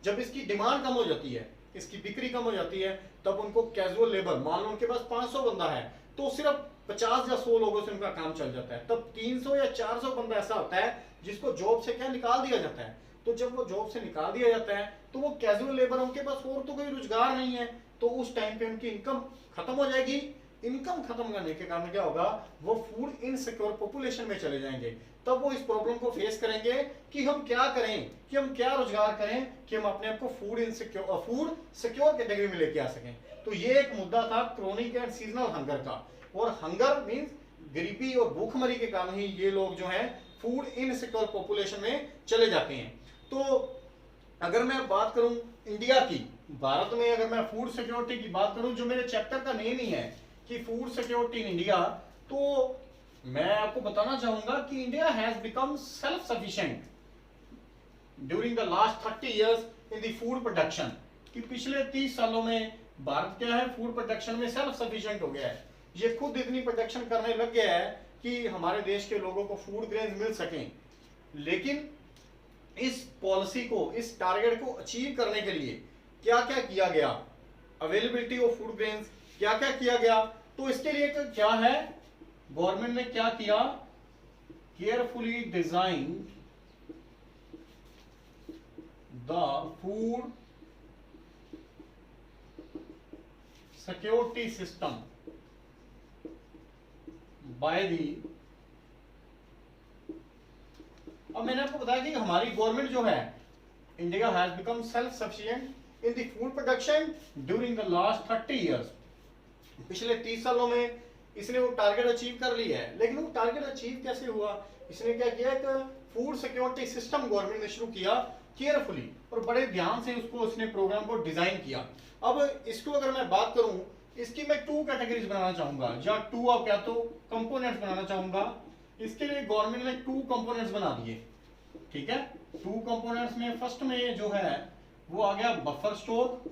जब इसकी डिमांड कम हो जाती है, इसकी बिक्री कम हो जाती है, तब उनको कैजुअल लेबर, मान लो उनके पास 500 बंदा है तो सिर्फ 50 या 100 लोगों से उनका काम चल जाता है. तब 300 या 400 बंदा ऐसा होता है जिसको जॉब से क्या निकाल दिया जाता है. तो जब वो जॉब से निकाल दिया जाता है तो वो कैजुअल लेबर, उनके पास और तो कोई रोजगार नहीं है, तो उस टाइम पे उनकी इनकम खत्म हो जाएगी. इनकम खत्म करने के कारण क्या होगा, वो फूड इनसिक्योर पॉपुलेशन में चले जाएंगे. तब वो इस प्रॉब्लम को फेस करेंगे कि हम क्या करें, कि हम क्या रोजगार करें कि हम अपने आप को फूड सिक्योर कैटेगरी में लेके आ सकें. तो ये एक मुद्दा था क्रोनिक एंड सीजनल हंगर का. और हंगर मींस गरीबी और भूखमरी के कारण ही ये लोग जो हैं फूड इनसिक्योर पॉपुलेशन में चले जाते हैं. तो अगर मैं बात करूं इंडिया की, भारत में अगर मैं फूड सिक्योरिटी की बात करूं, जो मेरे चैप्टर का नेम ही है कि फूड सिक्योरिटी इन इंडिया, तो मैं आपको बताना चाहूंगा कि India has become self sufficient during the last 30 years in the food production. कि पिछले 30 सालों में भारत क्या है, फूड प्रोडक्शन में सेल्फ सफिशिएंट हो गया है. ये खुद इतनी प्रोडक्शन करने लग गया है कि हमारे देश के लोगों को फूड ग्रेन्स मिल सकें. लेकिन इस पॉलिसी को, इस टारगेट को अचीव करने के लिए क्या क्या किया गया, अवेलेबिलिटी ऑफ फूड ग्रेन्स क्या क्या किया गया, तो इसके लिए क्या है, गवर्नमेंट ने क्या किया, carefully design the food security system by the. अब मैंने आपको बताया कि हमारी गवर्नमेंट जो है, India has become self sufficient in the food production during the last 30 years. पिछले 30 सालों में इसने वो टारगेट अचीव कर लिया है. लेकिन वो टारगेट अचीव कैसे हुआ, इसने क्या किया, एक फूड सिक्योरिटी सिस्टम गवर्नमेंट ने शुरू किया केयरफुली, और बड़े ध्यान से उसने प्रोग्राम को डिजाइन किया. अब इसको अगर मैं बात करूं, इसकी मैं 2 कैटेगरीज बनाना चाहूंगा, या 2 आप क्या तो कंपोनेंट्स बनाना चाहूंगा. इसके लिए गवर्नमेंट ने 2 कंपोनेंट्स बना दिए. ठीक है, 2 कंपोनेंट्स में फर्स्ट में जो है वो आ गया बफर स्टॉक,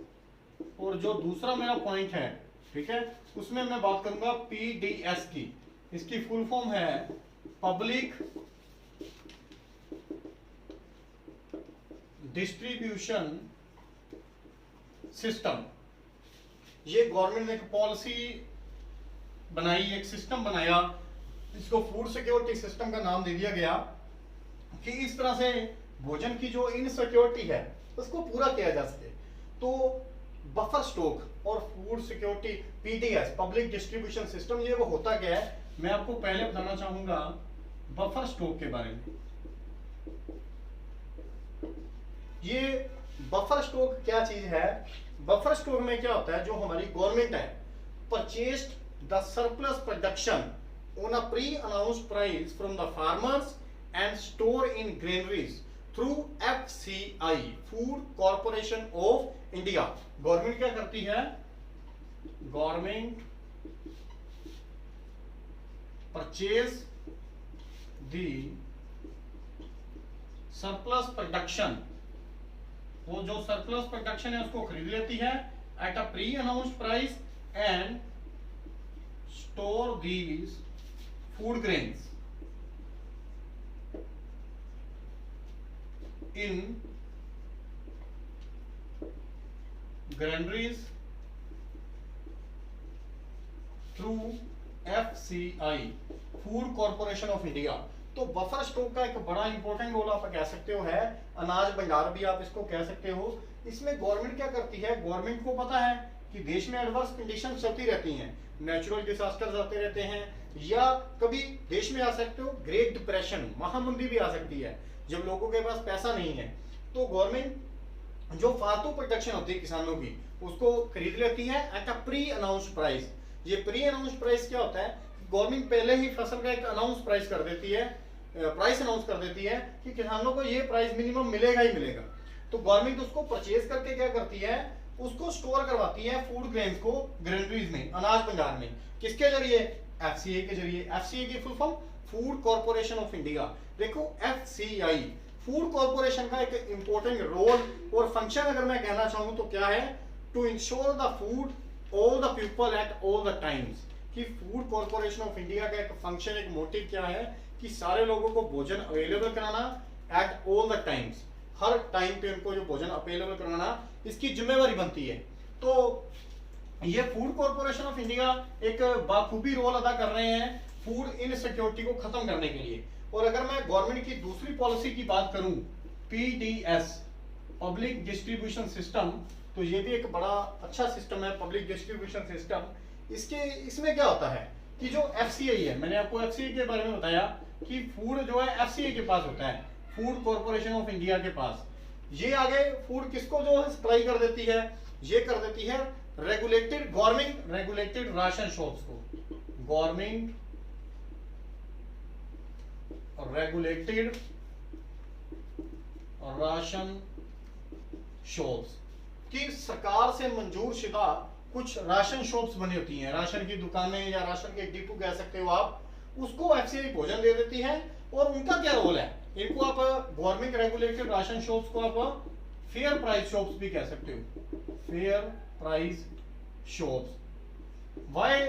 और जो दूसरा मेरा पॉइंट है, ठीक है, उसमें मैं बात करूंगा पीडीएस की. इसकी फुल फॉर्म है पब्लिक डिस्ट्रीब्यूशन सिस्टम. ये गवर्नमेंट ने एक पॉलिसी बनाई, एक सिस्टम बनाया, इसको फूड सिक्योरिटी सिस्टम का नाम दे दिया गया कि इस तरह से भोजन की जो इनसिक्योरिटी है उसको पूरा किया जा सके. तो बफर स्टॉक और food security PDS, public distribution system, ये वो होता क्या है, मैं आपको पहले बताना चाहूंगा बफर स्टॉक के बारे में. ये बफर स्टॉक क्या चीज है, बफर स्टॉक में क्या होता है, जो हमारी गवर्नमेंट है purchased the surplus production on a pre-announced price from the farmers and store in granaries through FCI, Food Corporation of India. Government क्या करती है, government purchase the surplus production, वो जो सरप्लस प्रोडक्शन है उसको खरीद लेती है at a pre announced price and store these food grains in granaries through FCI, Food Corporation of India. तो बफर स्टॉक का एक बड़ा इंपॉर्टेंट रोल आप कह सकते हो है, अनाज भंडार भी आप इसको कह सकते हो. इसमें गवर्नमेंट क्या करती है, गवर्नमेंट को पता है कि देश में एडवर्स कंडीशन चलती रहती हैं, नेचुरल डिजास्टर्स आते रहते हैं, या कभी देश में आ सकते हो ग्रेट डिप्रेशन, महामंदी भी आ सकती है. जब लोगों के पास पैसा नहीं है तो गवर्नमेंट जो फालतू प्रोडक्शन होती है किसानों की उसको खरीद लेती है at a pre announce price. ये प्री अनाउंस प्राइस क्या होता है? गवर्नमेंट पहले ही फसल का एक अनाउंस प्राइस कर देती है, प्राइस अनाउंस कर देती है कि किसानों को ये प्राइस मिनिमम मिलेगा ही मिलेगा। तो गवर्नमेंट उसको परचेज करके क्या करती है, उसको स्टोर करवाती है फूड ग्रेन्स को ग्रेनरीज में, अनाज भंडार में। किसके जरिए? एफसीआई के जरिए। एफसीआई की full form food corporation of India. देखो एफसीआई फूड कॉर्पोरेशन का एक इंपॉर्टेंट रोल और फंक्शन अगर मैं कहना चाहूँ तो क्या है? To ensure the food all the people at all the times. कि फूड कॉर्पोरेशन ऑफ इंडिया का एक फंक्शन, एक मोटिव क्या है कि सारे लोगों को भोजन अवेलेबल कराना eight all the times, her time पे उनको जो भोजन अवेलेबल कराना इसकी जिम्मेवारी बनती है। तो ये फूड कॉर्पोरेशन ऑफ इंडिया एक बाखूबी रोल अदा कर रहे हैं फूड इनसिक्योरिटी को खत्म करने के लिए। और अगर मैं गवर्नमेंट की दूसरी पॉलिसी की बात करूं, पीडीएस पब्लिक डिस्ट्रीब्यूशन सिस्टम, तो ये भी एक बड़ा अच्छा सिस्टम है पब्लिक डिस्ट्रीब्यूशन सिस्टम। इसमें क्या होता है कि जो एफसीआई है, मैंने आपको एफसीआई के बारे में बताया कि फूड जो है एफसीआई के पास होता है, फूड कॉर्पोरेशन ऑफ इंडिया के पास। ये आगे फूड किसको जो है सप्लाई कर देती है? ये कर देती है regulated government regulated ration shops को, गवर्नमेंट रेगुलेटेड राशन शॉप्स की सरकार से मंजूर शुदा कुछ राशन शॉप्स बनी होती हैं, राशन की दुकानें या राशन के डिपो कह सकते हो आप, उसको एफसीआई भोजन दे देती है। और उनका क्या रोल है? इनको आप गवर्नमेंट रेगुलेटेड राशन शॉप्स को आप फेयर प्राइस शॉप्स भी कह सकते हो, fair price shops. Why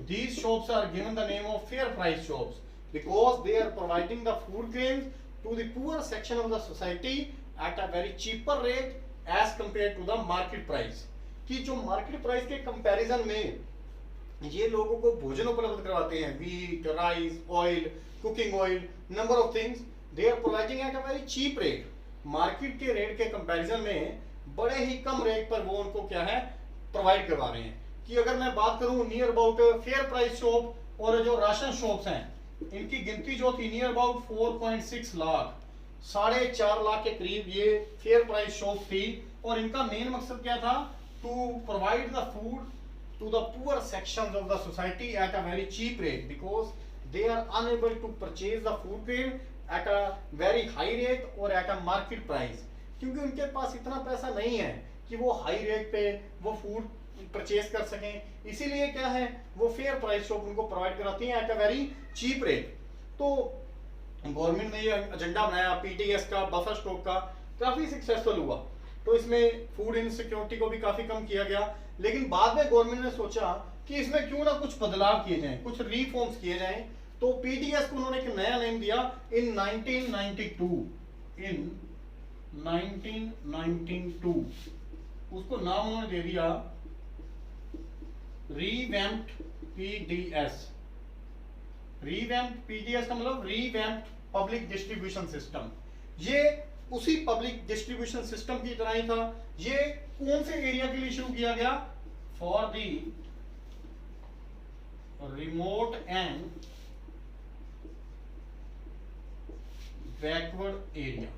these shops are given the name of fair price shops? Because they are providing the food grains to the poor section of the society at a very cheaper rate as compared to the market price। कि जो market price के comparison में ये लोगों को भोजन उपलब्ध करवाते हैं, wheat, rice, oil, cooking oil, number of things, they are providing at a very cheap rate. Market के रेट के कंपैरिजन में बड़े ही कम रेट पर वो उनको क्या है प्रोवाइड करवा रहे हैं। कि अगर मैं बात करूं near about fair price shop और जो राशन शॉप्स हैं, इनकी गिनती जो थी नियर अबाउट 4.6 लाख, 4.5 लाख के करीब ये फेयर प्राइस शॉप थी। और इनका मेन मकसद क्या था? To provide the food to the poor sections of the society at a very cheap rate because they are unable to purchase the food grain at a very high rate or at a market price। क्योंकि उनके पास इतना पैसा नहीं है कि वो high rate पे वो फूड परचेज कर सकें, इसीलिए क्या है वो फेयर प्राइस शॉप उनको प्रोवाइड कराती हैं at a very cheap rate. तो गवर्नमेंट ने ये एजेंडा बनाया पीटीएस का, बफर स्टॉक का, काफी सक्सेसफुल हुआ। तो इसमें फूड इनसिक्योरिटी को भी काफी कम किया गया। लेकिन बाद में गवर्नमेंट ने सोचा कि इसमें क्यों ना कुछ बदलाव किए जाएं, कुछ रिफॉर्म्स किए जाएं। तो पीडीएस को उन्होंने एक नया नेम दिया इन 1992। इन 1992 उसको नाम उन्होंने दे दिया रीवैम्प्ड पीडीएस। रीवैम्प्ड पीडीएस का मतलब रीवैम्प्ड पब्लिक डिस्ट्रीब्यूशन सिस्टम। ये उसी पब्लिक डिस्ट्रीब्यूशन सिस्टम की तरह ही था। ये कौन से एरिया के लिए शुरू किया गया? For the remote and backward area.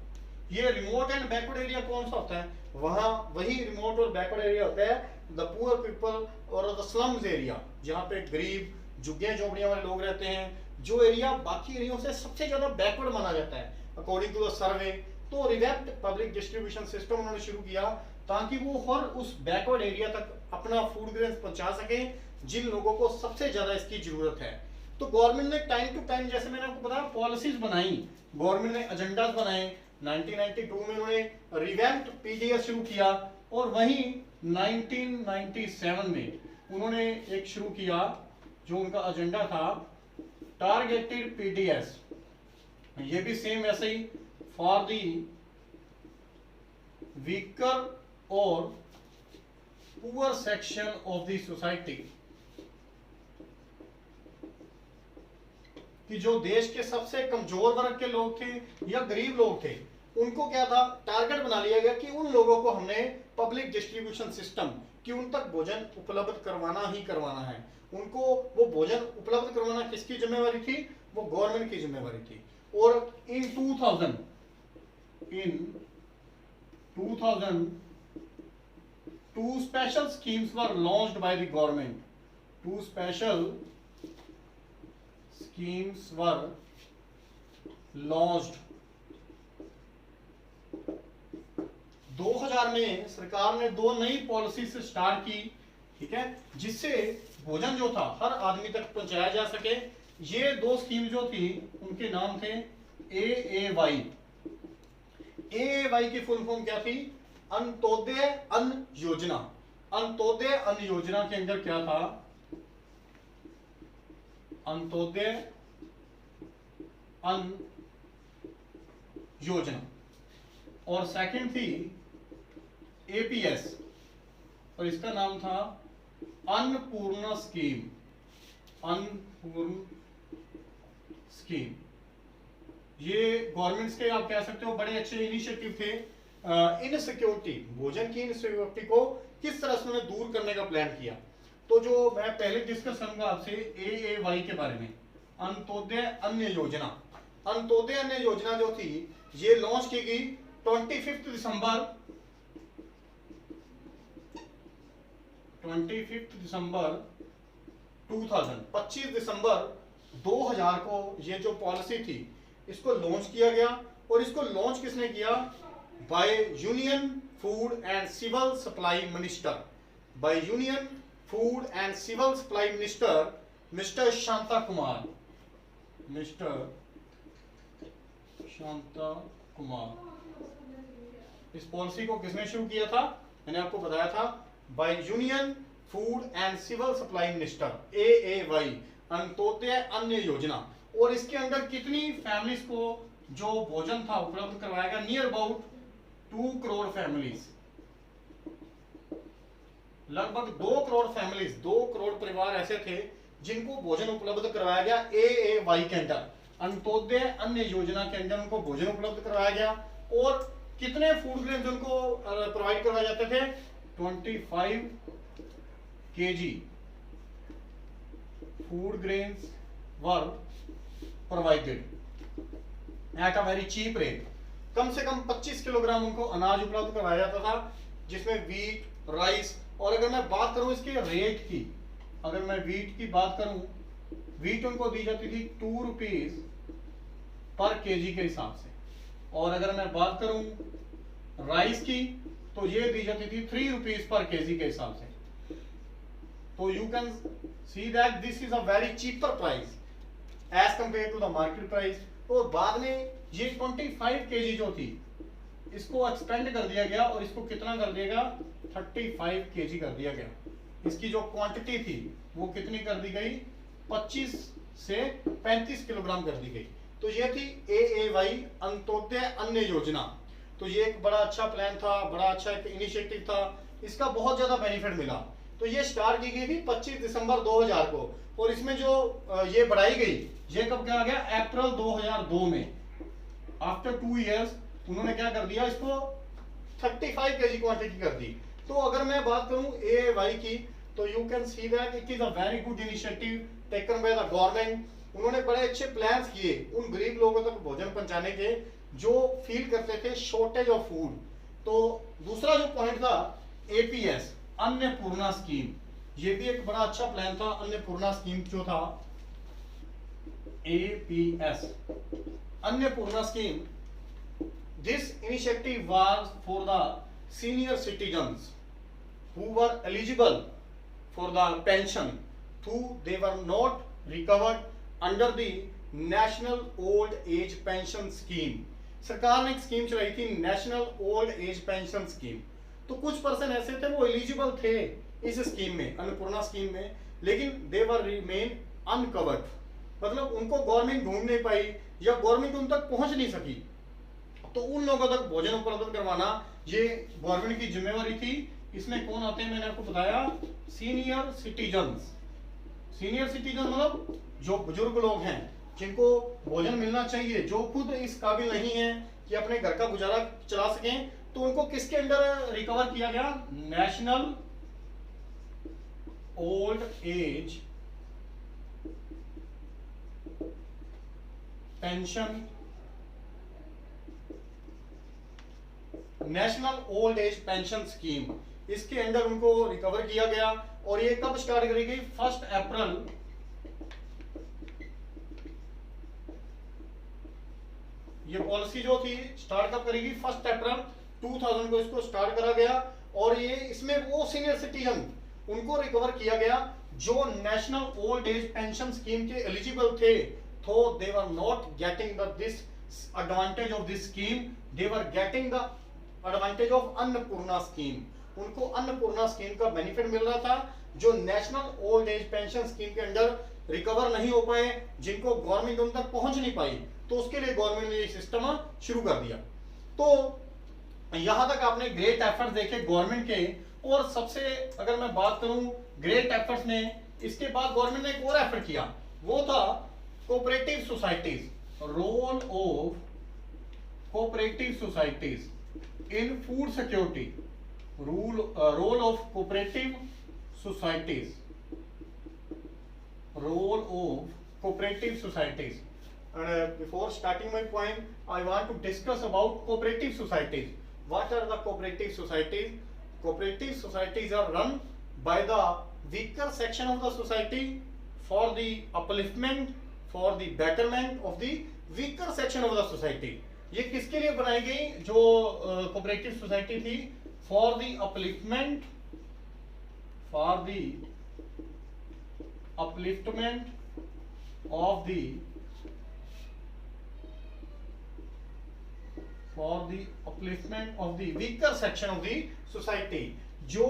ये रिमोट एंड बैकवर्ड एरिया कौन सा होता है? वहां वही रिमोट और बैकवर्ड एरिया होता है द पुअर पीपल और द स्लम्स एरिया, जहां पे गरीब झुग्गियां झोपड़ियां वाले लोग रहते हैं, जो एरिया बाकी एरियो से सबसे ज्यादा बैकवर्ड माना जाता है अकॉर्डिंग टू द सर्वे। तो रिवैम्प्ड पब्लिक डिस्ट्रीब्यूशन सिस्टम उन्होंने शुरू किया ताकि वो हर उस बैकवर्ड एरिया तक अपना फूड ग्रेन्स पहुंचा सकें जिन लोगों को सबसे ज्यादा इसकी जरूरत है। तो गवर्नमेंट ने टाइम टू टाइम, जैसे मैंने आपको बताया, पॉलिसीज बनाई, गवर्नमेंट ने एजेंडास बनाए। 1992 में उन्होंने रिवैम्प्ड पीडीएस शुरू किया और वहीं 1997 में उन्होंने एक शुरू किया जो उनका एजेंडा था टारगेटेड पीडीएस। ये भी सेम ऐसे ही फॉर दी वीकर और poor section of the society, कि जो देश के सबसे कमजोर वर्ग के लोग थे या गरीब लोग थे, उनको क्या था टारगेट बना लिया गया कि उन लोगों को हमने पब्लिक डिस्ट्रीब्यूशन सिस्टम कि उन तक भोजन उपलब्ध करवाना ही करवाना है। उनको वो भोजन उपलब्ध करवाना किसकी जिम्मेवारी थी? वो गवर्नमेंट की जिम्मेवारी थी। और इन in 2000 two special schemes were launched by the government. Two special schemes were launched. 2000 में सरकार ने दो नई पॉलिसी से स्टार्ट की, ठीक है, जिससे भोजन जो था हर आदमी तक पहुंचाया जा सके। ये दो स्कीम जो थी उनके नाम थे AAY। AAY की फुल फॉर्म क्या थी? अंत्योदय अन्न योजना। अंत्योदय अन्न योजना के अंदर क्या था? अंत्योदय अन्न योजना। और सेकंड थी APS और इसका नाम था अन्नपूर्णा स्कीम। अन्नपूर्णा स्कीम ये गवर्नमेंट्स के आप कह सकते हो बड़े अच्छे इनिशिएटिव थे। इनसिक्योरिटी, भोजन की इनसिक्योरिटी को किस तरह से उन्होंने दूर करने का प्लान किया। तो जो मैं पहले डिस्कस करूंगा आपसे AAY के बारे में, अंत्योदय अन्न योजना। अंत्योदय अन्न योजना जो थी ये लॉन्च की गई 25 दिसंबर 2000, 25 दिसंबर 2000 को ये जो पॉलिसी थी इसको लॉन्च किया गया। और इसको लॉन्च किसने किया? By union food and civil supply minister. By union food and civil supply minister mister Shanta Kumar. Mister Shanta Kumar. इस पॉलिसी को किसने शुरू किया था? मैंने आपको बताया था by union food and civil supply minister, AAY, Antyodaya Anna Yojana. और इसके अंदर कितनी फैमिलीज को जो भोजन था उपलब्ध करवाया गया? Near about 2 crore families. लगभग 2 करोड़ फैमिलीज, 2 करोड़ परिवार ऐसे थे जिनको भोजन उपलब्ध करवाया गया AAY के अंदर। अंत्योदय अन्न योजना के अंदर उनको भोजन उपलब्ध करवाया गया। और कितने फूड ग्रेन्स उनको प्रोवाइड करवाए जाते थे? 25 kg food grains were provided at a very cheap rate। कम से कम 25 किलोग्राम उनको अनाज उपलब्ध करवाया जाता था, जिसमें वीट, राइस। और अगर मैं बात करूं इसके रेट की, अगर मैं वीट की बात करूं, वीट उनको दी जाती थी 2 रुपीज पर केजी के हिसाब से। और अगर मैं बात करूं राइस की तो ये दी जाती थी 3 रुपीज पर केजी के हिसाब से। तो you can see that this is a very cheaper price as compare to the market price. और बाद में ये 25 केजी जो थी इसको एक्सपेंड कर दिया गया और इसको कितना कर दिया गया? 35 केजी कर दिया गया। इसकी जो क्वांटिटी थी वो कितनी कर दी गई? 25 से 35 किलोग्राम कर दी गई। तो ये थी AAY, अंत्योदय अन्न योजना। तो ये एक बड़ा अच्छा प्लान था, बड़ा अच्छा एक इनिशिएटिव था, इसका बहुत ज्यादा बेनिफिट मिला। तो ये स्टार्ट की गई थी 25 दिसंबर 2000 को। और इसमें जो ये बढ़ाई गई, ये कब क्या आ गया? अप्रैल 2002 में। आफ्टर 2 इयर्स उन्होंने क्या कर दिया? इसको 35 केजी क्वांटिटी कर दी। तो अगर मैं बात करूं AAY की, तो you can see that it is a very good initiative taken by the government. उन्होंने बड़े अच्छे प्लान्स किए उन गरीब लोगों तक भोजन पहुंचाने के जो फील करते थे शॉर्टेज ऑफ फूड। तो दूसरा जो पॉइंट था APS, अन्नपूर्णा स्कीम। ये भी एक बड़ा अच्छा प्लान था। अन्नपूर्णा स्कीम जो था APS, Annapurna scheme, this initiative was for the senior citizens who were eligible for the pension though they were not recovered under the national old age pension scheme. सरकार ने एक स्कीम चलाई थी, national old age pension scheme. तो कुछ person ऐसे थे वो एलिजिबल थे इस स्कीम में, अन्नपूर्णा स्कीम में, लेकिन दे वर रिमेन अनकवर्ड। मतलब उनको गवर्नमेंट ढूंढ नहीं पाई या गवर्नमेंट उन तक पहुंच नहीं सकी। तो उन लोगों तक भोजन उपलब्ध करवाना ये गवर्नमेंट की जिम्मेवारी थी। इसमें कौन आते हैं? मैंने आपको बताया सीनियर सिटीजन्स। सीनियर सिटीजन मतलब जो बुजुर्ग लोग हैं जिनको भोजन मिलना चाहिए, जो खुद इस काबिल नहीं है कि अपने घर का गुजारा चला सकें, तो उनको किसके अंडर रिकवर किया गया? National old age pension national old age pension scheme, इसके अंडर उनको रिकवर किया गया। और ये कब स्टार्ट करी गई? 1 अप्रैल 2000 ये पॉलिसी जो थी स्टार्ट कब करेगी? 1 अप्रैल 2000 को इसको स्टार्ट करा गया। और ये इसमें वो सीनियर सिटीजन उनको रिकवर किया गया जो national old age pension scheme के एलिजिबल थे, तो they were not getting this advantage of this scheme, they were getting the advantage of Annapurna scheme. उनको अन्नपूर्णा स्कीम का बेनिफिट मिल रहा था, जो national old age pension scheme के अंडर रिकवर नहीं हो पाए, जिनको गवर्नमेंट उन तक पहुंच नहीं पाई, तो उसके लिए गवर्नमेंट ने ये सिस्टम शुरू कर दिया। तो यहां तक आपने ग्रेट एफर्ट्स देखे गवर्नमेंट के। और सबसे अगर मैं बात करूं ग्रेट एफर्ट्स में, इसके बाद गवर्नमेंट ने एक और एफर्ट किया, वो था cooperative societies, role of cooperative societies in food security, role of cooperative societies, role of cooperative societies. And before starting my point, I want to discuss about cooperative societies. What are the cooperative societies? Cooperative societies are run by the weaker section of the society for the upliftment, for the betterment of the weaker section of the society. ये किसके लिए बनाई गई? जो cooperative society थी, for the upliftment, for the upliftment of the for the upliftment of the weaker section of the society। जो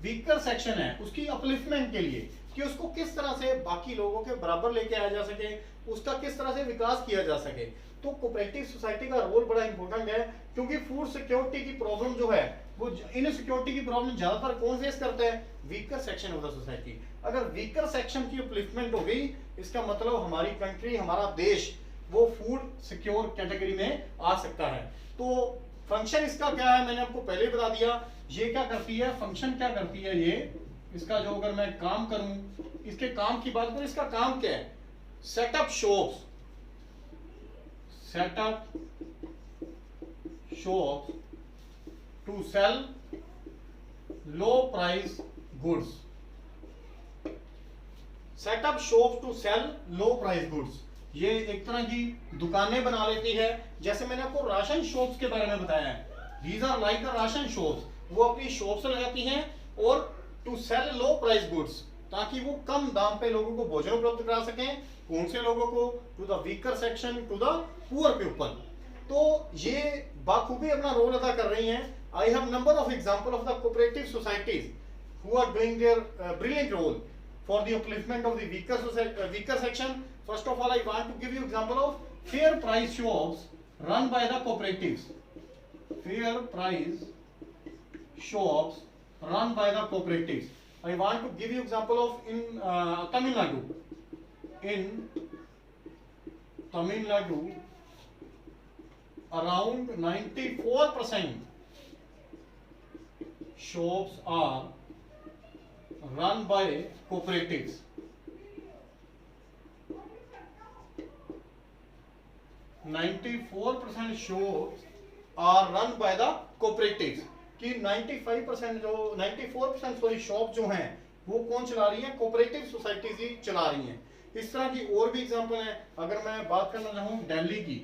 weaker section है उसकी upliftment के लिए, कि उसको किस तरह से बाकी लोगों के बराबर लेके आया जा सके, उसका किस तरह से विकास किया जा सके। तो कोऑपरेटिव सोसाइटी का रोल बड़ा इंपॉर्टेंट है, क्योंकि फूड सिक्योरिटी की प्रॉब्लम जो है वो इनसिक्योरिटी की प्रॉब्लम ज्यादातर कौन फेस करता है? Weaker section of the society. अगर वीकर सेक्शन की अपलिफ्टमेंट हो गई, इसका मतलब हमारी कंट्री, हमारा देश वो फूड सिक्योर कैटेगरी में आ सकता है। तो फंक्शन इसका क्या है मैंने आपको पहले बता दिया। ये क्या करती है, फंक्शन क्या करती है, ये इसका जो अगर मैं काम करूं, इसके काम की बात करूं, इसका काम क्या है? Set up shops, set up shops to sell low price goods, set up shop to sell low price goods. ये एक तरह की दुकानें बना लेती है, जैसे मैंने आपको राशन शॉप्स के बारे में बताया है। These are like ration shops, वो अपनी शॉप्स लगाती हैं और to sell low price goods, ताकि वो कम दाम पे लोगों को भोजन उपलब्ध करा सकें। कौन से लोगों को? To the weaker section, to the poor people. तो ये बाखूबी अपना रोल अदा कर रही हैं। I have number of example of the cooperative societies who are doing their brilliant role for the upliftment of the weaker section. First of all, I want to give you example of fair price shops run by the cooperatives. Fair price shops run by the cooperatives. I want to give you example of in Tamil Nadu. In Tamil Nadu, around 94% shops are run by cooperatives। 94% shops are run by the cooperatives। कि 95% जो 94% sorry shop जो हैं वो कौन चला रही है? Cooperative societies ही चला रही हैं। इस तरह की और भी एग्जांपल है। अगर मैं बात करना चाहूं दिल्ली की,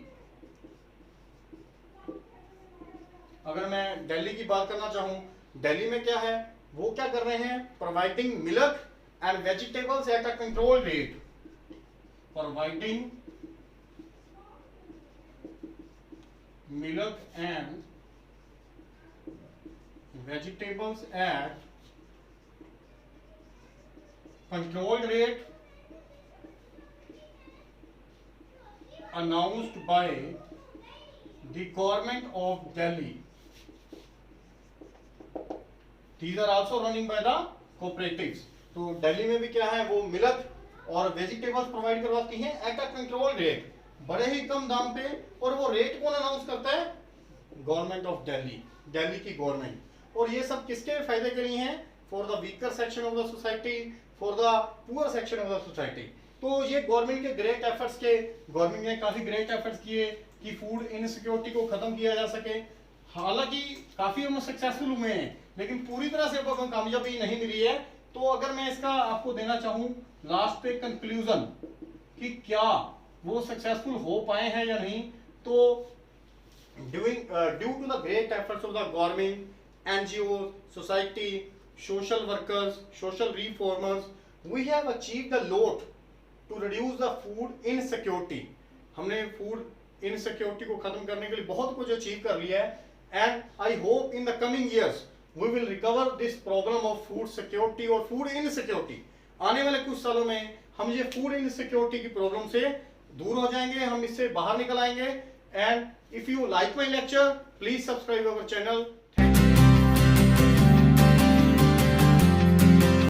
अगर मैं दिल्ली की बात करना चाहूं, दिल्ली में क्या है, वो क्या कर रहे हैं? Providing milk and vegetables at a control rate, providing milk and vegetables at controlled rate announced by the government of Delhi। These are also running by the cooperatives। तो दिल्ली में भी क्या है, वो मिल्क और वेजिटेबल्स प्रोवाइड करवाती हैं at a control rate, बड़े ही कम दाम पे। और वो रेट कौन अनाउंस करता है? गवर्नमेंट ऑफ दिल्ली, दिल्ली की गवर्नमेंट। और ये सब किसके फायदे के लिए हैं? For the weaker section of the society, for the poor section of the society. तो ये गवर्नमेंट के ग्रेट एफर्ट्स के, गवर्नमेंट ने काफी ग्रेट एफर्ट्स किए कि फूड इनसिक्योरिटी को खत्म किया जा सके। हालांकि काफी हम सक्सेसफुल हुए हैं, लेकिन पूरी तरह से अब हमें कामयाबी नहीं मिली है। तो अगर मैं इसका आपको देना चाहूं लास्ट पे कंक्लूजन कि क्या वो सक्सेसफुल हो पाए हैं या नहीं, तो due to the great efforts of the government, NGOs, society, social workers, social reformers, we have achieved a lot to reduce the food insecurity. हमने फूड इनसिक्योरिटी को खत्म करने के लिए बहुत कुछ अचीव कर लिया है, and I hope in the coming years we will recover this problem of food security और फूड इनसिक्योरिटी। आने वाले कुछ सालों में हम ये फूड इनसिक्योरिटी की प्रॉब्लम से दूर हो जाएंगे, हम इससे बाहर निकल आएंगे। And if you like my lecture, please subscribe our channel.